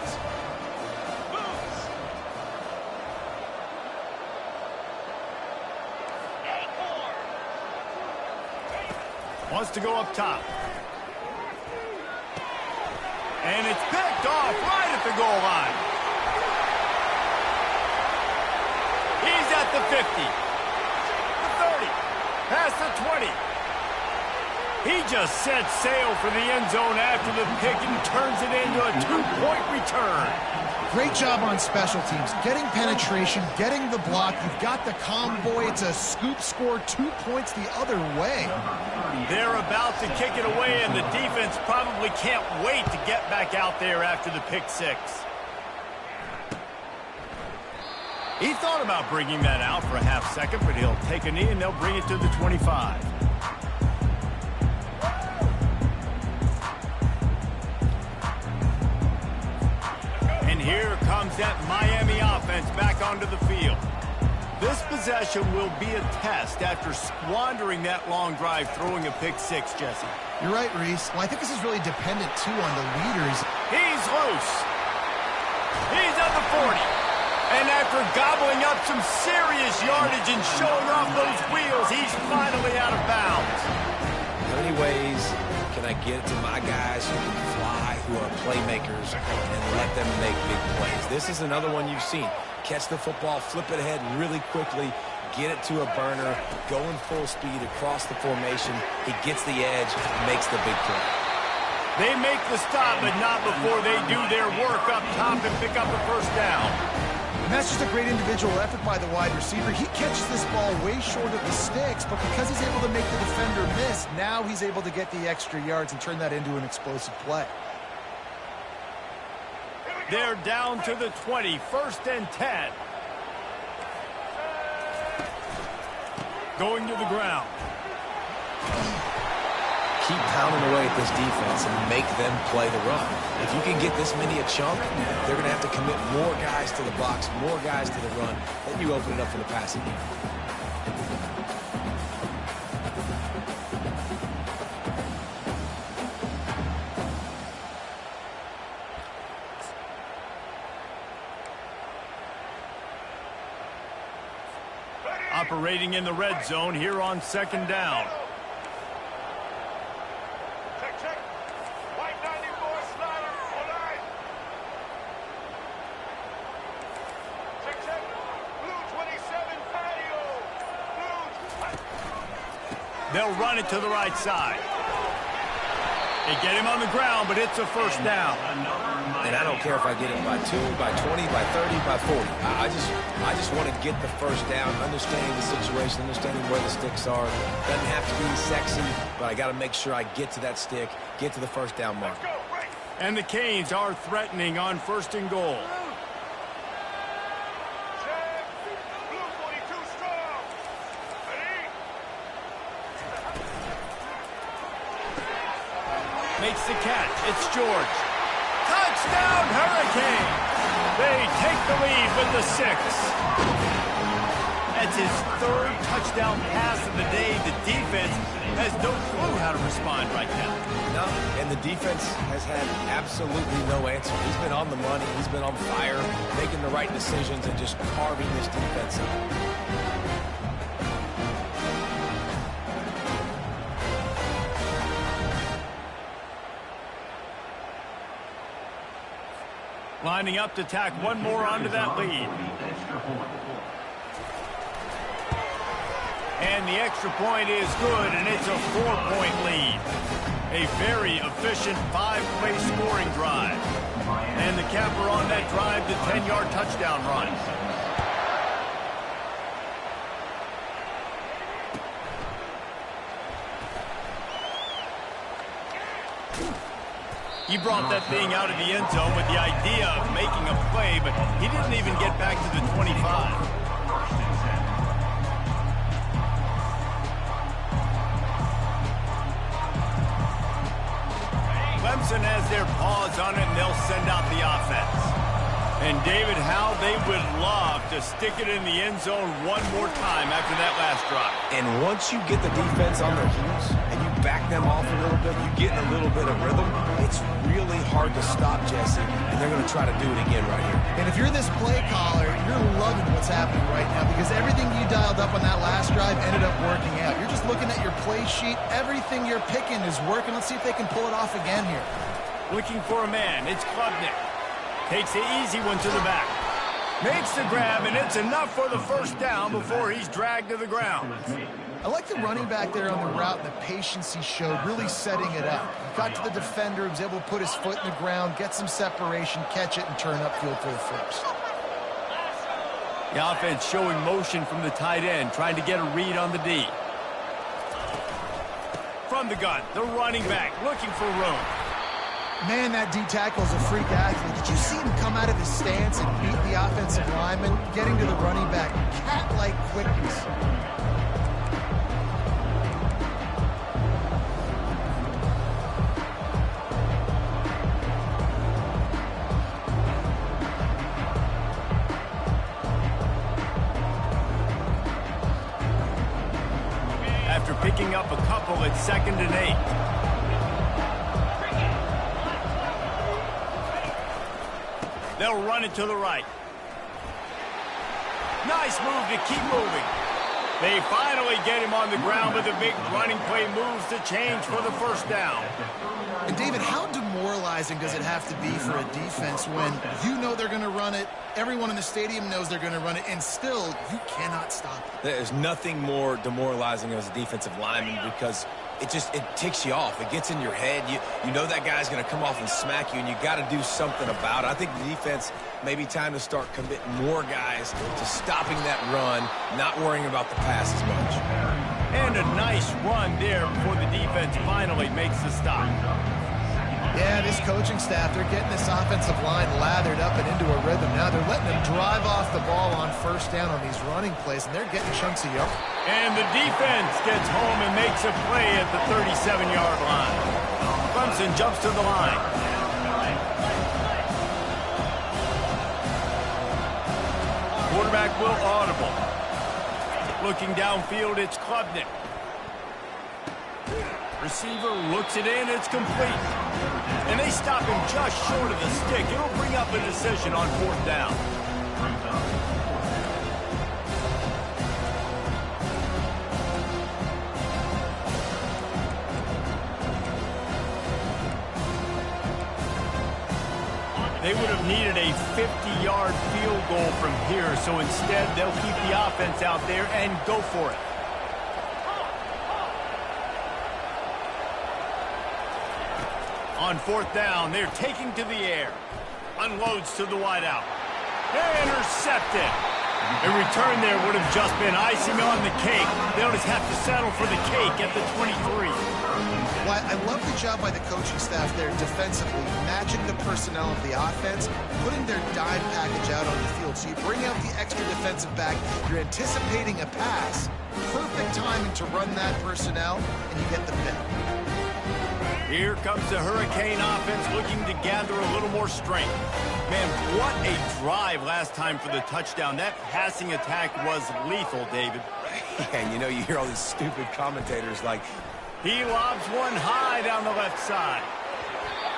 Wants to go up top. And it's picked off right at the goal line. He's at the 50. The 30. Past the 20. He just set sail for the end zone after the pick and turns it into a 2-point return. Great job on special teams. Getting penetration, getting the block. You've got the convoy. It's a scoop score, 2 points the other way. They're about to kick it away, and the defense probably can't wait to get back out there after the pick six. He thought about bringing that out for a half second, but he'll take a knee and they'll bring it to the 25. And here comes that Miami offense back onto the field. This possession will be a test after squandering that long drive throwing a pick six, Jesse. You're right, Reese. Well, I think this is really dependent, too, on the leaders. He's loose. He's at the 40. And after gobbling up some serious yardage and showing off those wheels, he's finally out of bounds. How many ways can I get it to my guys who can fly, who are playmakers, and let them make big plays? This is another one you've seen. Catch the football, flip it ahead really quickly, get it to a burner, going full speed across the formation. He gets the edge, makes the big play. They make the stop, but not before they do their work up top and pick up a first down. And that's just a great individual effort by the wide receiver. He catches this ball way short of the sticks, but because he's able to make the defender miss, now he's able to get the extra yards and turn that into an explosive play. They're down to the 20, 1st and 10. Going to the ground. Keep pounding away at this defense and make them play the run. If you can get this many a chunk, they're going to have to commit more guys to the box, more guys to the run. Then you open it up for the passing game. Operating in the red zone here on 2nd down. Check. White 94 Snyder, online. Check. Blue 27 Patio. Blue. They'll run it to the right side. They get him on the ground, but it's a first down. And I don't care if I get it by 2, by 20, by 30, by 40. I just want to get the first down, understanding the situation, understanding where the sticks are. Doesn't have to be sexy, but I got to make sure I get to that stick, get to the first down mark. And the Canes are threatening on 1st and goal. Check. Blue 42 strong. Ready? Makes the catch. It's George. Touchdown, Hurricane! They take the lead with the 6. That's his 3rd touchdown pass of the day. The defense has no clue how to respond right now. No, and the defense has had absolutely no answer. He's been on the money. He's been on fire, making the right decisions and just carving this defense up. Lining up to tack one more onto that lead. And the extra point is good, and it's a 4-point lead. A very efficient 5-play scoring drive. And the capper on that drive, the 10-yard touchdown run. He brought that thing out of the end zone with the idea of making a play, but he didn't even get back to the 25. Clemson has their paws on it, and they'll send out the offense. And David, how they would love to stick it in the end zone one more time after that last drive. And once you get the defense on their heels and you back them off a little bit, you get in a little bit of rhythm, it's really hard to stop Jesse, and they're going to try to do it again right here. And if you're this play caller, you're loving what's happening right now because everything you dialed up on that last drive ended up working out. You're just looking at your play sheet. Everything you're picking is working. Let's see if they can pull it off again here. Looking for a man. It's Klubnik. Takes the easy one to the back. Makes the grab, and it's enough for the first down before he's dragged to the ground. I like the running back there on the route and the patience he showed, really setting it up. He got to the defender, he was able to put his foot in the ground, get some separation, catch it, and turn upfield for the first. The offense showing motion from the tight end, trying to get a read on the D. From the gun, the running back looking for room. Man, that D tackle is a freak athlete. Did you see him come out of his stance and beat the offensive lineman, getting to the running back? Cat-like quickness. After picking up a couple at 2nd and 8. They'll run it to the right. Nice move to keep moving. They finally get him on the ground, but the big running play moves the change for the first down. And David, how demoralizing does it have to be for a defense when you know they're going to run it, everyone in the stadium knows they're going to run it, and still you cannot stop it? There's nothing more demoralizing as a defensive lineman because it ticks you off. It gets in your head. You know that guy's going to come off and smack you, and you got to do something about it. I think the defense may be time to start committing more guys to stopping that run, not worrying about the pass as much. And a nice run there before the defense finally makes the stop. Yeah, this coaching staff, they're getting this offensive line lathered up and into a rhythm. Now they're letting them drive off the ball on first down on these running plays, and they're getting chunks of yards. And the defense gets home and makes a play at the 37-yard line. Clemson jumps to the line. Quarterback will audible. Looking downfield, it's Klubnik. Receiver looks it in, it's complete. And they stop him just short of the stick. It'll bring up a decision on 4th down. They would have needed a 50-yard field goal from here, so instead they'll keep the offense out there and go for it. On 4th down, they're taking to the air. Unloads to the wideout. Intercepted. A return there would have just been icing on the cake. They'll just have to settle for the cake at the 23. Well, I love the job by the coaching staff there defensively, matching the personnel of the offense, putting their dime package out on the field. So you bring out the extra defensive back, you're anticipating a pass, perfect timing to run that personnel, and you get the pick. Here comes the Hurricane offense looking to gather a little more strength. Man, what a drive last time for the touchdown. That passing attack was lethal, David. Yeah, you know, you hear all these stupid commentators like, he lobs one high down the left side.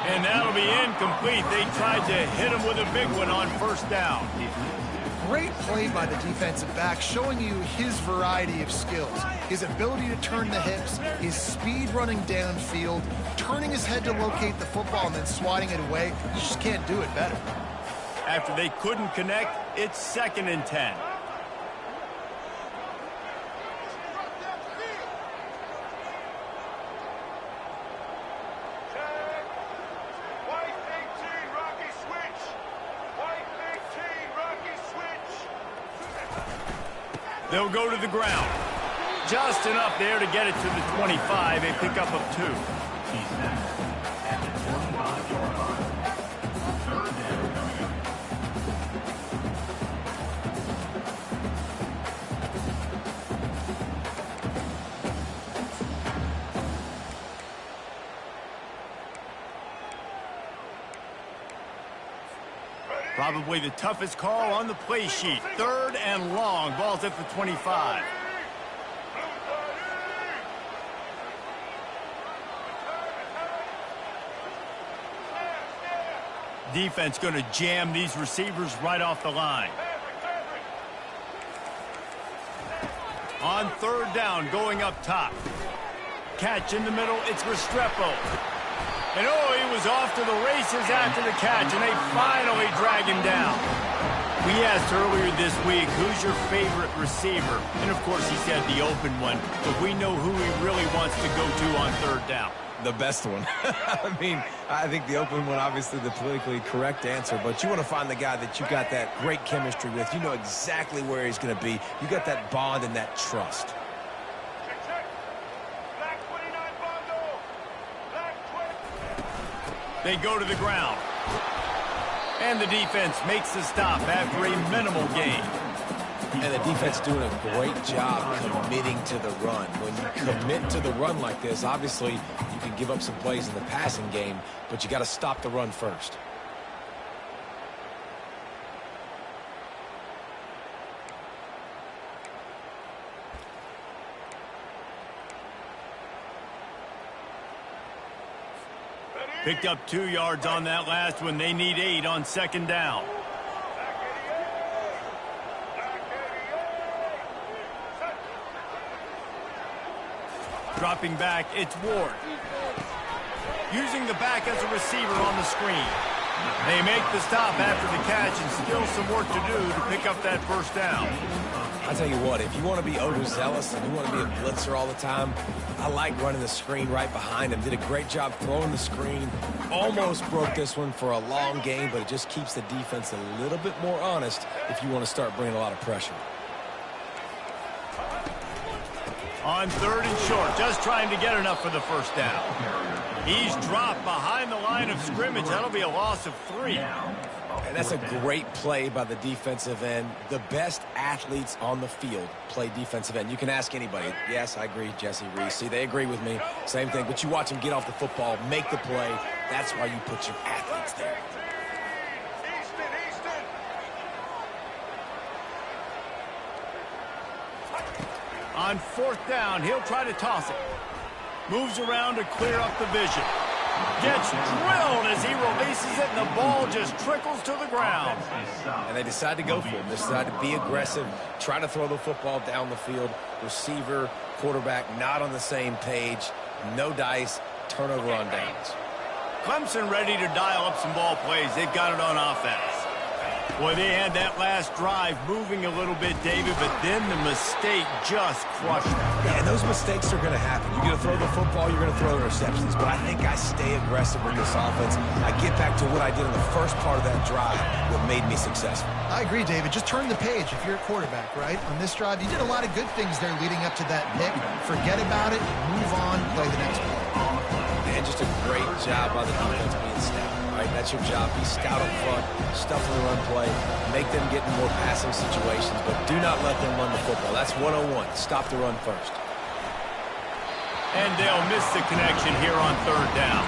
And that'll be incomplete. They tried to hit him with a big one on 1st down. Great play by the defensive back, showing you his variety of skills. His ability to turn the hips, his speed running downfield, turning his head to locate the football and then swatting it away. You just can't do it better. After they couldn't connect, it's 2nd and 10. They'll go to the ground. Just enough there to get it to the 25. A pickup of 2. Probably the toughest call on the play sheet. 3rd and long. Ball's at the 25. Defense going to jam these receivers right off the line. On third down, going up top. Catch in the middle, it's Restrepo. And oh, he was off to the races after the catch, and they finally drag him down. We asked earlier this week, who's your favorite receiver? And of course he said the open one, but we know who he really wants to go to on third down. The best one. I mean, I think the open one, obviously the politically correct answer, but you want to find the guy that you got that great chemistry with. You know exactly where he's going to be. You got that bond and that trust. They go to the ground. And the defense makes the stop after a minimal gain. And the defense doing a great job committing to the run. When you commit to the run like this, obviously you can give up some plays in the passing game, but you got to stop the run first. Picked up 2 yards on that last one. They need 8 on second down. Dropping back, it's Ward. Using the back as a receiver on the screen. They make the stop after the catch and still some work to do to pick up that first down. I'll tell you what, if you want to be overzealous and you want to be a blitzer all the time, I like running the screen right behind him. Did a great job throwing the screen. Almost broke this one for a long game, but it just keeps the defense a little bit more honest if you want to start bringing a lot of pressure. On third and short, just trying to get enough for the first down. He's dropped behind the line of scrimmage. That'll be a loss of 3. And that's a great play by the defensive end. The best athletes on the field play defensive end. You can ask anybody. Yes, I agree, Jesse Reese. See, they agree with me. Same thing. But you watch them get off the football, make the play. That's why you put your athletes there. On fourth down, he'll try to toss it. Moves around to clear up the vision. Gets drilled as he releases it, and the ball just trickles to the ground. And they decide to go for it. They decide to be aggressive, try to throw the football down the field. Receiver, quarterback, not on the same page. No dice, turnover on downs. Clemson ready to dial up some ball plays. They've got it on offense. Boy, they had that last drive moving a little bit, David, but then the mistake just crushed them. Yeah, and those mistakes are going to happen. You're going to throw the football, you're going to throw interceptions, but I think I stay aggressive with this offense. I get back to what I did in the first part of that drive that made me successful. I agree, David. Just turn the page if you're a quarterback, right? On this drive, you did a lot of good things there leading up to that pick. Forget about it, move on, play the next play. And just a great job by the defense being stout. Right, that's your job. Be stout up front, stuff in the run play, make them get in more passing situations, but do not let them run the football. That's 101. Stop the run first. And they'll miss the connection here on third down.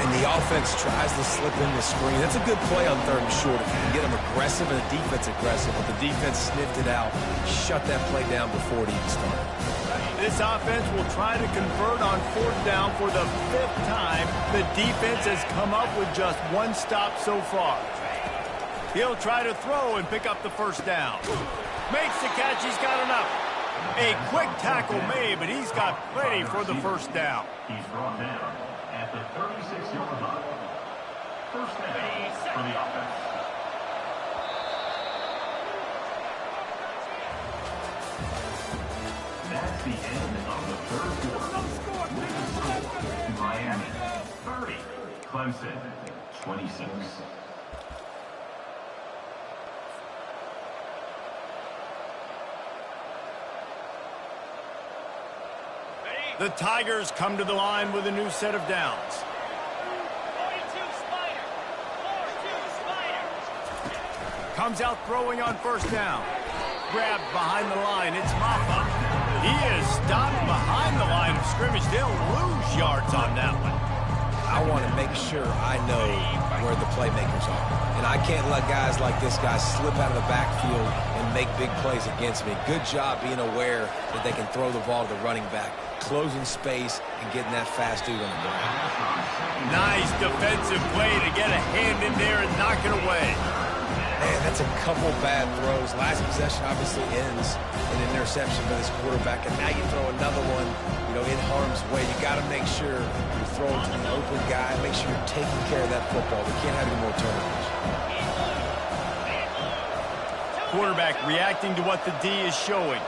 And the offense tries to slip in the screen. That's a good play on third and short. If you can get them aggressive and the defense aggressive, but the defense sniffed it out, shut that play down before it even started. This offense will try to convert on fourth down for the 5th time. The defense has come up with just 1 stop so far. He'll try to throw and pick up the first down. Makes the catch. He's got enough. A quick tackle made, but he's got plenty for the first down. He's brought down at the 36-yard line. First down for the offense. That's the end of the third quarter. With the score, Miami 30, Clemson 26. The Tigers come to the line with a new set of downs. 42 Spider. 42 Spider. Comes out throwing on first down. Grabbed behind the line. It's Maffa. He is stopped behind the line of scrimmage. They'll lose yards on that one. I want to make sure I know where the playmakers are. And I can't let guys like this guy slip out of the backfield and make big plays against me. Good job being aware that they can throw the ball to the running back. closing space and getting that fast dude on the ground. Nice defensive play to get a hand in there and knock it away. Man, that's a couple bad throws. Last possession obviously ends in an interception by this quarterback, and now you throw another one, in harm's way. You got to make sure you're throwing to the open guy. Make sure you're taking care of that football. We can't have any more turnovers. Quarterback reacting to what the D is showing.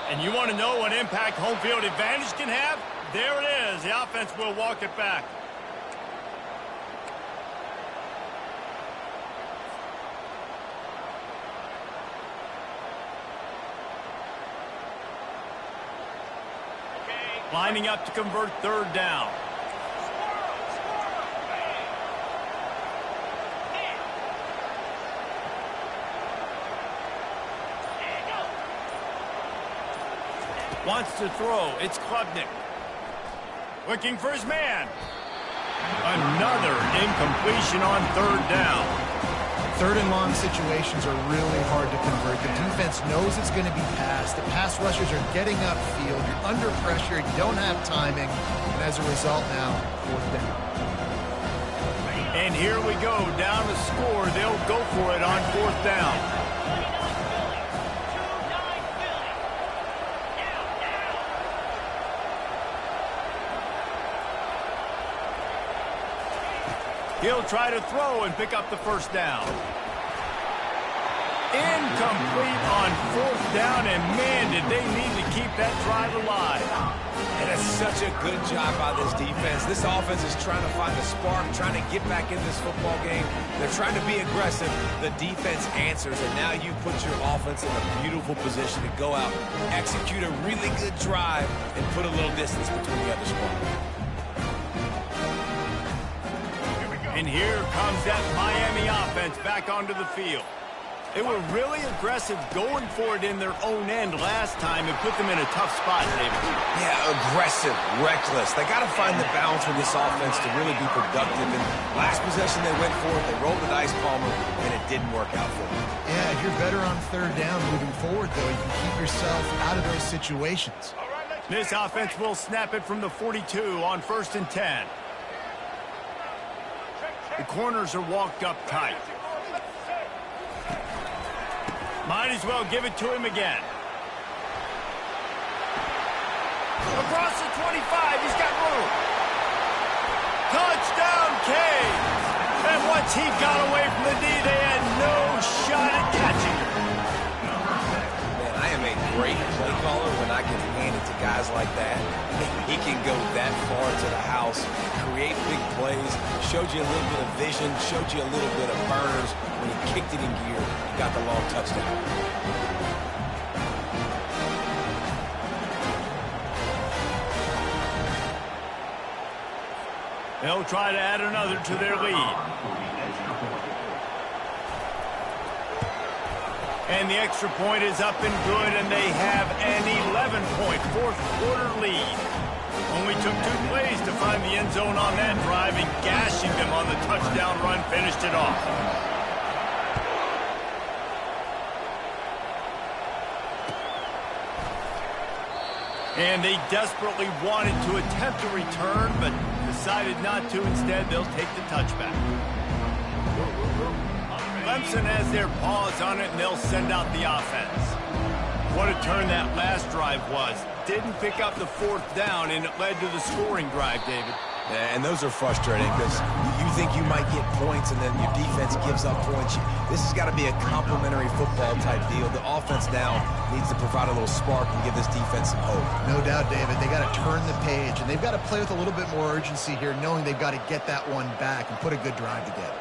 And you want to know what impact home field advantage can have? There it is. The offense will walk it back. Lining up to convert third down. Wants to throw. It's Klubnik. Looking for his man. Another incompletion on third down. Third and long situations are really hard to convert. The defense knows it's going to be passed. The pass rushers are getting upfield. You're under pressure. You don't have timing. And as a result now, fourth down. And here we go. Down to score. They'll go for it on fourth down. He'll try to throw and pick up the first down. Incomplete on fourth down, and man, did they need to keep that drive alive. And it's such a good job by this defense. This offense is trying to find a spark, trying to get back in this football game. They're trying to be aggressive. The defense answers, and now you put your offense in a beautiful position to go out, execute a really good drive, and put a little distance between the other squad. And here comes that Miami offense back onto the field. They were really aggressive going for it in their own end last time and put them in a tough spot, David. Yeah, aggressive, reckless. They got to find the balance with this offense to really be productive. And last possession they went for it, they rolled the dice, Palmer, and it didn't work out for them. Yeah, if you're better on third down moving forward, though, you can keep yourself out of those situations. This offense will snap it from the 42 on 1st and 10. The corners are walked up tight. Might as well give it to him again. Across the 25, he's got room. Touchdown, Canes. And once he got away from the D, they had no shot at catching him. Man, I am a great play caller when I can hand it to guys like that. He can go that far to the house, create big plays, showed you a little bit of vision, showed you a little bit of burners. When he kicked it in gear, he got the long touchdown. They'll try to add another to their lead. And the extra point is up and good, and they have an 11-point fourth-quarter lead. Only took 2 plays to find the end zone on that drive, and gashing them on the touchdown run finished it off. And they desperately wanted to attempt a return, but decided not to. Instead, they'll take the touchback. Clemson has their paws on it, and they'll send out the offense. What a turn that last drive was. Didn't pick up the fourth down, and it led to the scoring drive, David. Yeah, and those are frustrating because you think you might get points and then your defense gives up points. This has got to be a complementary football type deal. The offense now needs to provide a little spark and give this defense some hope. No doubt, David. They got to turn the page, and they've got to play with a little bit more urgency here, knowing they've got to get that one back and put a good drive together.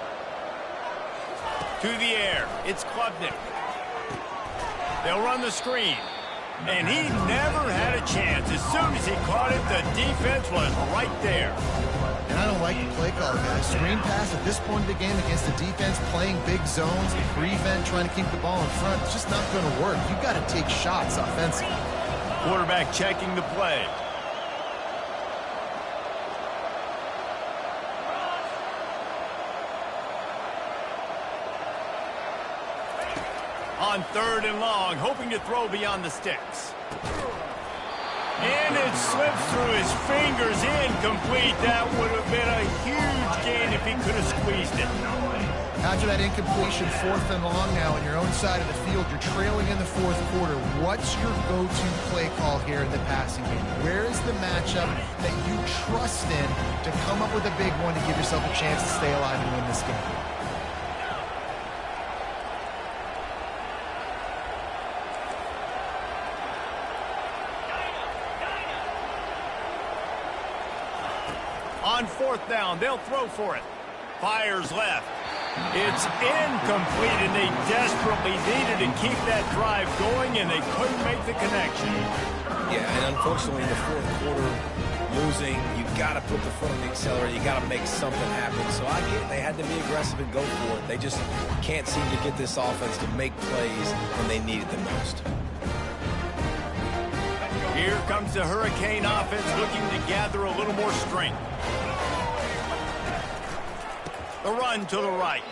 To the air, it's Klubnik. They'll run the screen. And he never had a chance. As soon as he caught it, the defense was right there. And I don't like the play call, guys. Screen pass at this point of the game against the defense, playing big zones, prevent, trying to keep the ball in front. It's just not going to work. You've got to take shots offensively. Quarterback checking the play. On 3rd and long, hoping to throw beyond the sticks. And it slips through his fingers, incomplete. That would have been a huge gain if he could have squeezed it. After that incompletion, 4th and long now on your own side of the field, you're trailing in the 4th quarter. What's your go-to play call here in the passing game? Where is the matchup that you trust in to come up with a big one to give yourself a chance to stay alive and win this game? On 4th down, they'll throw for it. Fires left. It's incomplete, and they desperately needed to keep that drive going, and they couldn't make the connection. Yeah, and unfortunately in the 4th quarter, losing, you got to put the foot on the accelerator. You got to make something happen. So I get it. They had to be aggressive and go for it. They just can't seem to get this offense to make plays when they need it the most. Here comes the Hurricane offense looking to gather a little more strength. The run to the right.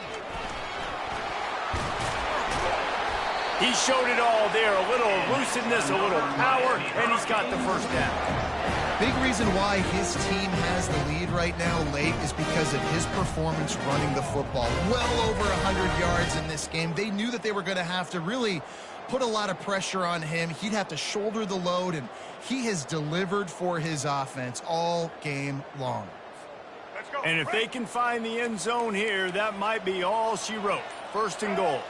He showed it all there. A little elusiveness, a little power, and he's got the first down. Big reason why his team has the lead right now late is because of his performance running the football. Well over 100 yards in this game. They knew that they were going to have to really put a lot of pressure on him. He'd have to shoulder the load, and he has delivered for his offense all game long. And if they can find the end zone here, that might be all she wrote. 1st and goal.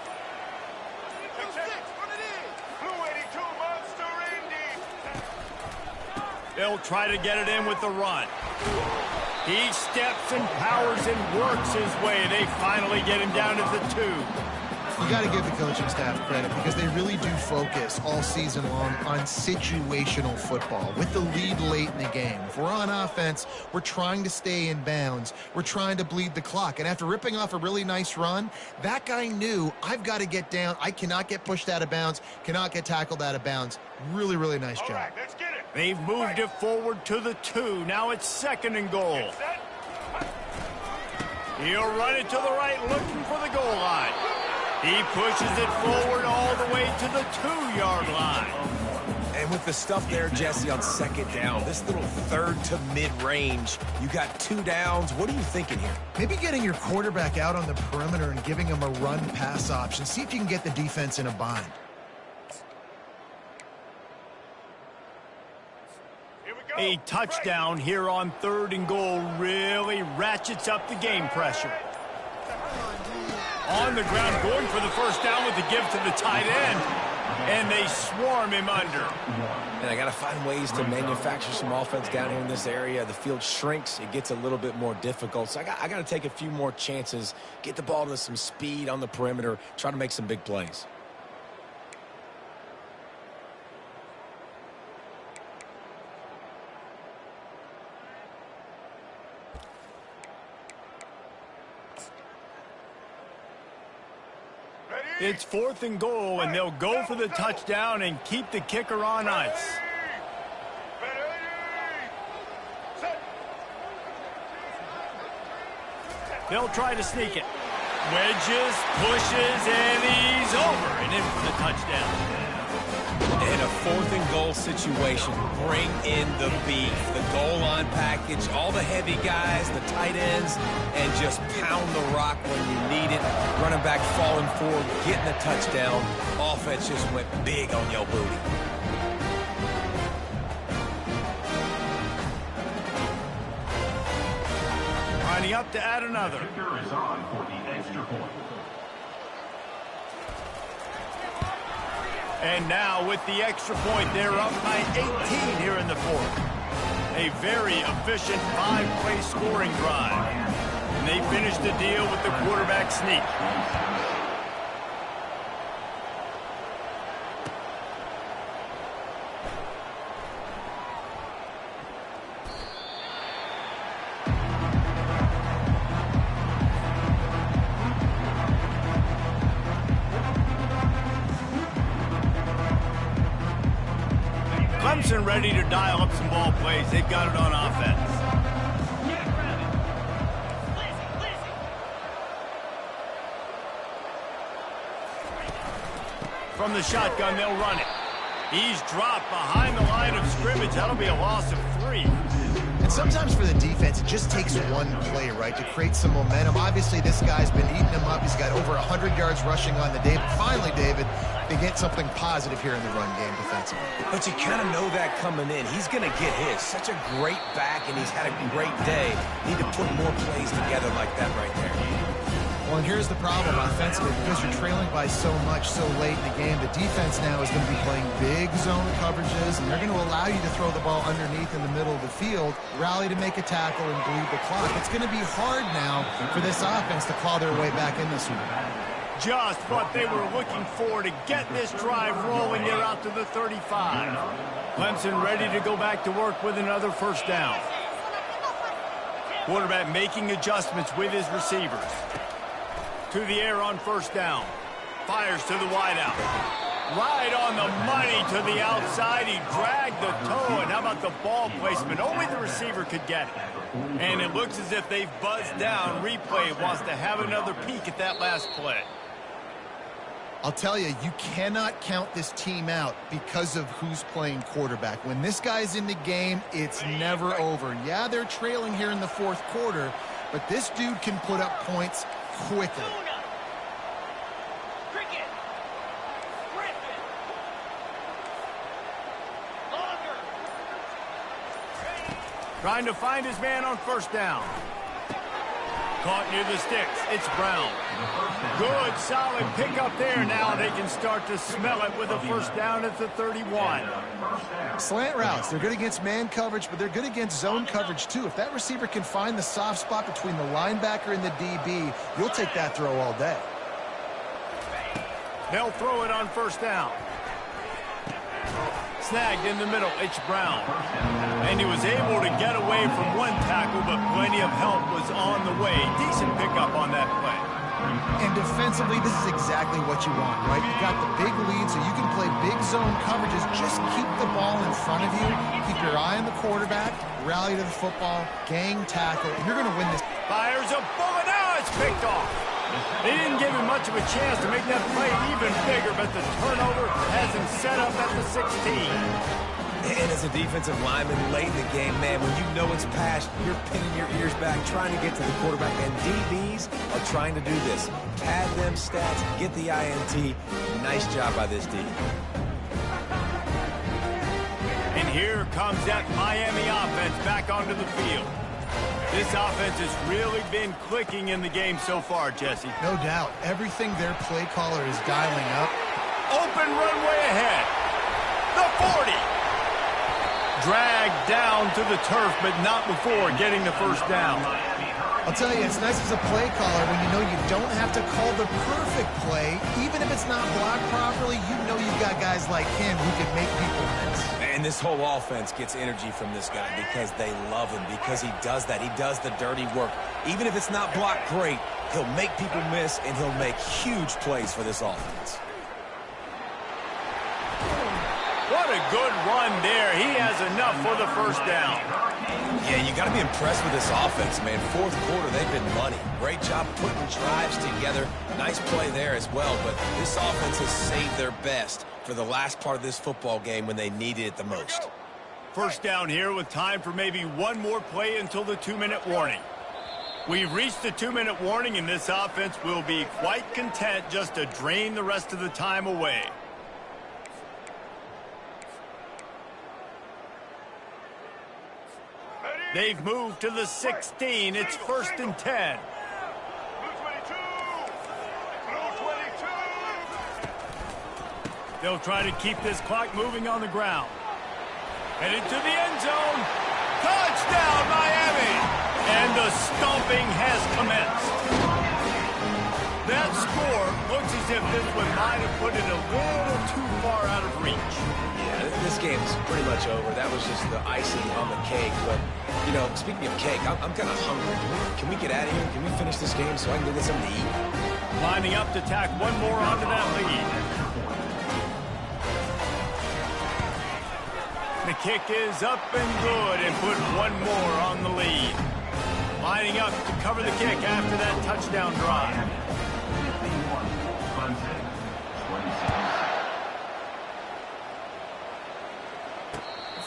They'll try to get it in with the run. He steps and powers and works his way. They finally get him down to the 2. You got to give the coaching staff credit because they really do focus all season long on situational football with the lead late in the game. If we're on offense, we're trying to stay in bounds. We're trying to bleed the clock. And after ripping off a really nice run, that guy knew, I've got to get down. I cannot get pushed out of bounds, cannot get tackled out of bounds. Really, really nice job. Right, let's get it. They've moved it forward to the 2. Now it's 2nd and goal. He'll run it to the right, looking for the goal line. He pushes it forward all the way to the 2-yard line. And with the stuff there, Jesse, on 2nd down, this little 3rd to mid-range, you got 2 downs. What are you thinking here? Maybe getting your quarterback out on the perimeter and giving him a run-pass option. See if you can get the defense in a bind. A touchdown here on 3rd and goal really ratchets up the game pressure. On the ground, going for the first down with the give to the tight end. And they swarm him under. And I got to find ways to manufacture some offense down here in this area. The field shrinks. It gets a little bit more difficult. So I got to take a few more chances, get the ball to some speed on the perimeter, try to make some big plays. It's 4th and goal, and they'll go for the touchdown and keep the kicker on ice. They'll try to sneak it. Wedges, pushes, and he's over and in for the touchdown. In a 4th and goal situation, bring in the beef, the goal line package, all the heavy guys, the tight ends, and just pound the rock when you need it. Running back falling forward, getting the touchdown. Offense just went big on your booty. Lining up to add another. Kicker is on for the extra point. And now with the extra point, they're up by 18 here in the 4th. A very efficient 5-play scoring drive. And they finish the deal with the quarterback sneak. Clemson ready to dial up some ball plays. They've got it on offense. From the shotgun, they'll run it. He's dropped behind the line of scrimmage. That'll be a loss of 3. And sometimes for the defense, it just takes one play, right, to create some momentum. Obviously, this guy's been eating them up. He's got over 100 yards rushing on the day. But finally, David, they get something positive here in the run game defensively. But you kind of know that coming in. He's going to get his. Such a great back, and he's had a great day. Need to put more plays together like that right there. Well, and here's the problem offensively. Because you're trailing by so much so late in the game, the defense now is going to be playing big zone coverages, and they're going to allow you to throw the ball underneath in the middle of the field, rally to make a tackle, and bleed the clock. It's going to be hard now for this offense to claw their way back in this one. Just what they were looking for to get this drive rolling here out to the 35. Clemson ready to go back to work with another first down. Quarterback making adjustments with his receivers. To the air on first down. Fires to the wideout. Right on the money to the outside. He dragged the toe. And how about the ball placement? Only the receiver could get it. And it looks as if they've buzzed down. Replay wants to have another peek at that last play. I'll tell you, you cannot count this team out because of who's playing quarterback. When this guy's in the game, it's never over. Yeah, they're trailing here in the fourth quarter, but this dude can put up points quickly. Trying to find his man on first down. Caught near the sticks. It's Brown. Good, solid pickup there. Now they can start to smell it with a first down at the 31. Slant routes. They're good against man coverage, but they're good against zone coverage, too. If that receiver can find the soft spot between the linebacker and the DB, you'll take that throw all day. They'll throw it on first down. Snagged in the middle. It's Brown. And he was able to get away from one tackle, but plenty of help was on the way. Decent pickup on that play. And defensively, this is exactly what you want, right? You've got the big lead, so you can play big zone coverages. Just keep the ball in front of you. Keep your eye on the quarterback. Rally to the football. Gang tackle. And you're going to win this. Fires a bullet. Now it's picked off. They didn't give him much of a chance to make that play even bigger, but the turnover has him set up at the 16. And as a defensive lineman late in the game, man, when you know it's past, you're pinning your ears back, trying to get to the quarterback. And DBs are trying to do this. Pad them stats, get the INT. Nice job by this D. And here comes that Miami offense back onto the field. This offense has really been clicking in the game so far, Jesse. No doubt. Everything their play caller is dialing up. Open runway ahead. The 40. Dragged down to the turf, but not before getting the first down. I'll tell you, it's nice as a play caller when you know you don't have to call the perfect play. Even if it's not blocked properly, you know you've got guys like him who can make people miss. And this whole offense gets energy from this guy because they love him, because he does that. He does the dirty work. Even if it's not blocked great, he'll make people miss, and he'll make huge plays for this offense. What a good run there. He has enough for the first down. Yeah, you got to be impressed with this offense, man. Fourth quarter, they've been money. Great job putting drives together. Nice play there as well, but this offense has saved their best for the last part of this football game when they needed it the most. First down here with time for maybe one more play until the 2-minute warning. We've reached the 2-minute warning, and this offense will be quite content just to drain the rest of the time away. They've moved to the 16. It's 1st and 10. They'll try to keep this clock moving on the ground. Headed to the end zone. Touchdown, Miami! And the stomping has commenced. That score looks as if this one might have put it a little too far out of reach. Yeah, this game's pretty much over. That was just the icing on the cake. But, you know, speaking of cake, I'm kind of hungry. Can we get out of here? Can we finish this game so I can go get something to eat? Lining up to tack one more onto that lead. The kick is up and good and put one more on the lead. Lining up to cover the kick after that touchdown drive.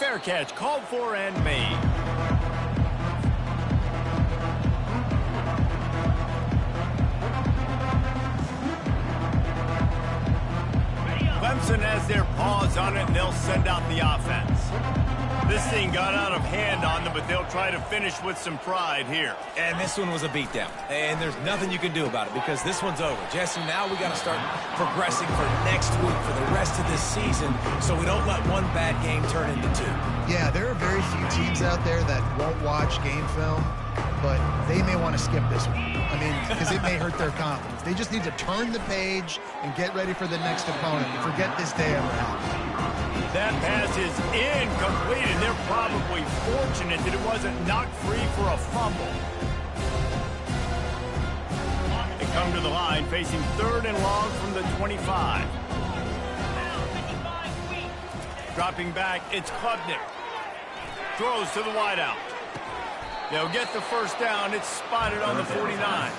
Fair catch, called for and made. Clemson has their paws on it, and they'll send out the offense. This thing got out of hand on them, but they'll try to finish with some pride here. And this one was a beatdown. And there's nothing you can do about it because this one's over. Jesse, now we got to start progressing for next week, for the rest of this season, so we don't let one bad game turn into two. Yeah, there are very few teams out there that won't watch game film, but they may want to skip this one. I mean, because it may hurt their confidence. They just need to turn the page and get ready for the next opponent and forget this day ever happened. That pass is incomplete, and they're probably fortunate that it wasn't knocked free for a fumble. They come to the line facing 3rd and long from the 25. Dropping back, it's Klubnik. Throws to the wideout. They'll get the first down. It's spotted on the 49.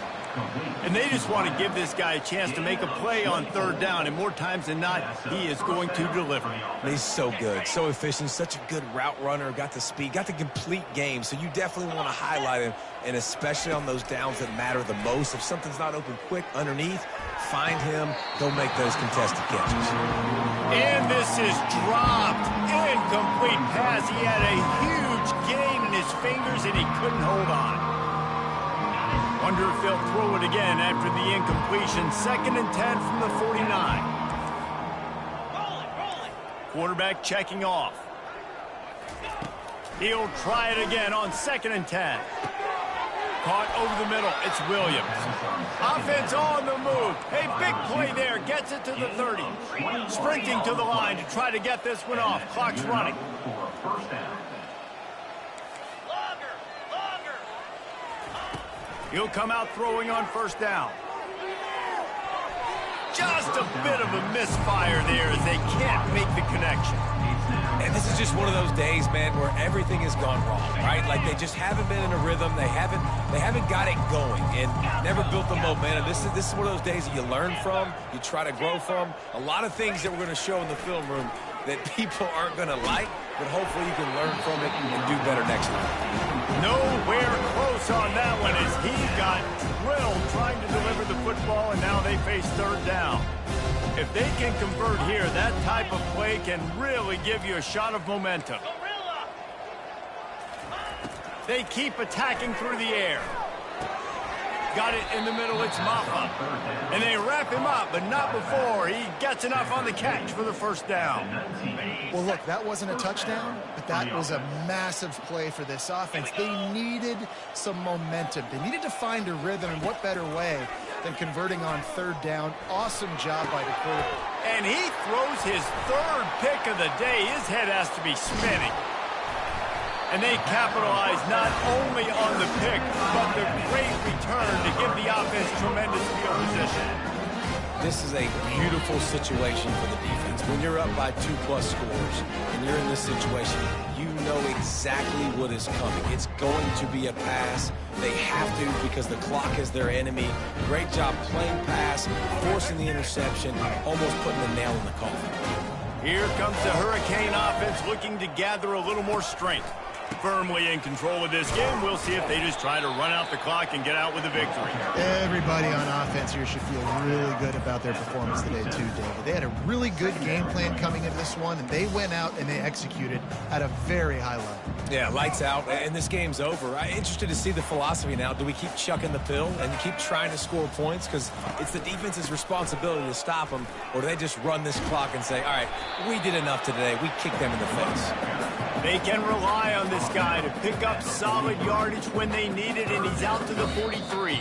And they just want to give this guy a chance to make a play on 3rd down, and more times than not, he is going to deliver. He's so good, so efficient, such a good route runner, got the speed, got the complete game, so you definitely want to highlight him, and especially on those downs that matter the most. If something's not open quick underneath, find him, he'll make those contested catches. And this is dropped. Incomplete pass. He had a huge gain in his fingers, and he couldn't hold on. Wonder if they'll throw it again after the incompletion. 2nd and 10 from the 49. Quarterback checking off. He'll try it again on 2nd and 10. Caught over the middle. It's Williams. Offense on the move. A big play there. Gets it to the 30. Sprinting to the line to try to get this one off. Clock's running. He'll come out throwing on 1st down. Just a bit of a misfire there as they can't make the connection. And this is just one of those days, man, where everything has gone wrong, right? Like they just haven't been in a rhythm. They haven't got it going and never built the momentum. This is one of those days that you learn from, you try to grow from. A lot of things that we're going to show in the film room that people aren't going to like, but hopefully you can learn from it and do better next time. Nowhere close on that one as he got drilled trying to deliver the football, and now they face 3rd down. If they can convert here, that type of play can really give you a shot of momentum. They keep attacking through the air. Got it in the middle, it's Maffa. And they wrap him up, but not before he gets enough on the catch for the 1st down. Well, look, that wasn't a touchdown, but that was a massive play for this offense. They needed some momentum. They needed to find a rhythm, and what better way than converting on 3rd down. Awesome job by the quarterback. And he throws his 3rd pick of the day. His head has to be spinning. And they capitalize not only on the pick, but the great return to give the offense tremendous field position. This is a beautiful situation for the defense. When you're up by 2+ scores and you're in this situation, you know exactly what is coming. It's going to be a pass. They have to because the clock is their enemy. Great job playing pass, forcing the interception, almost putting the nail in the coffin. Here comes the Hurricane offense looking to gather a little more strength. Firmly in control of this game. We'll see if they just try to run out the clock and get out with a victory. Everybody on offense here should feel really good about their performance today too, David. They had a really good game plan coming into this one, and they went out and they executed at a very high level. Yeah, lights out, and this game's over. I'm interested to see the philosophy now. Do we keep chucking the pill and keep trying to score points? Because it's the defense's responsibility to stop them, or do they just run this clock and say, all right, we did enough today. We kicked them in the face. They can rely on this guy to pick up solid yardage when they need it, and he's out to the 43.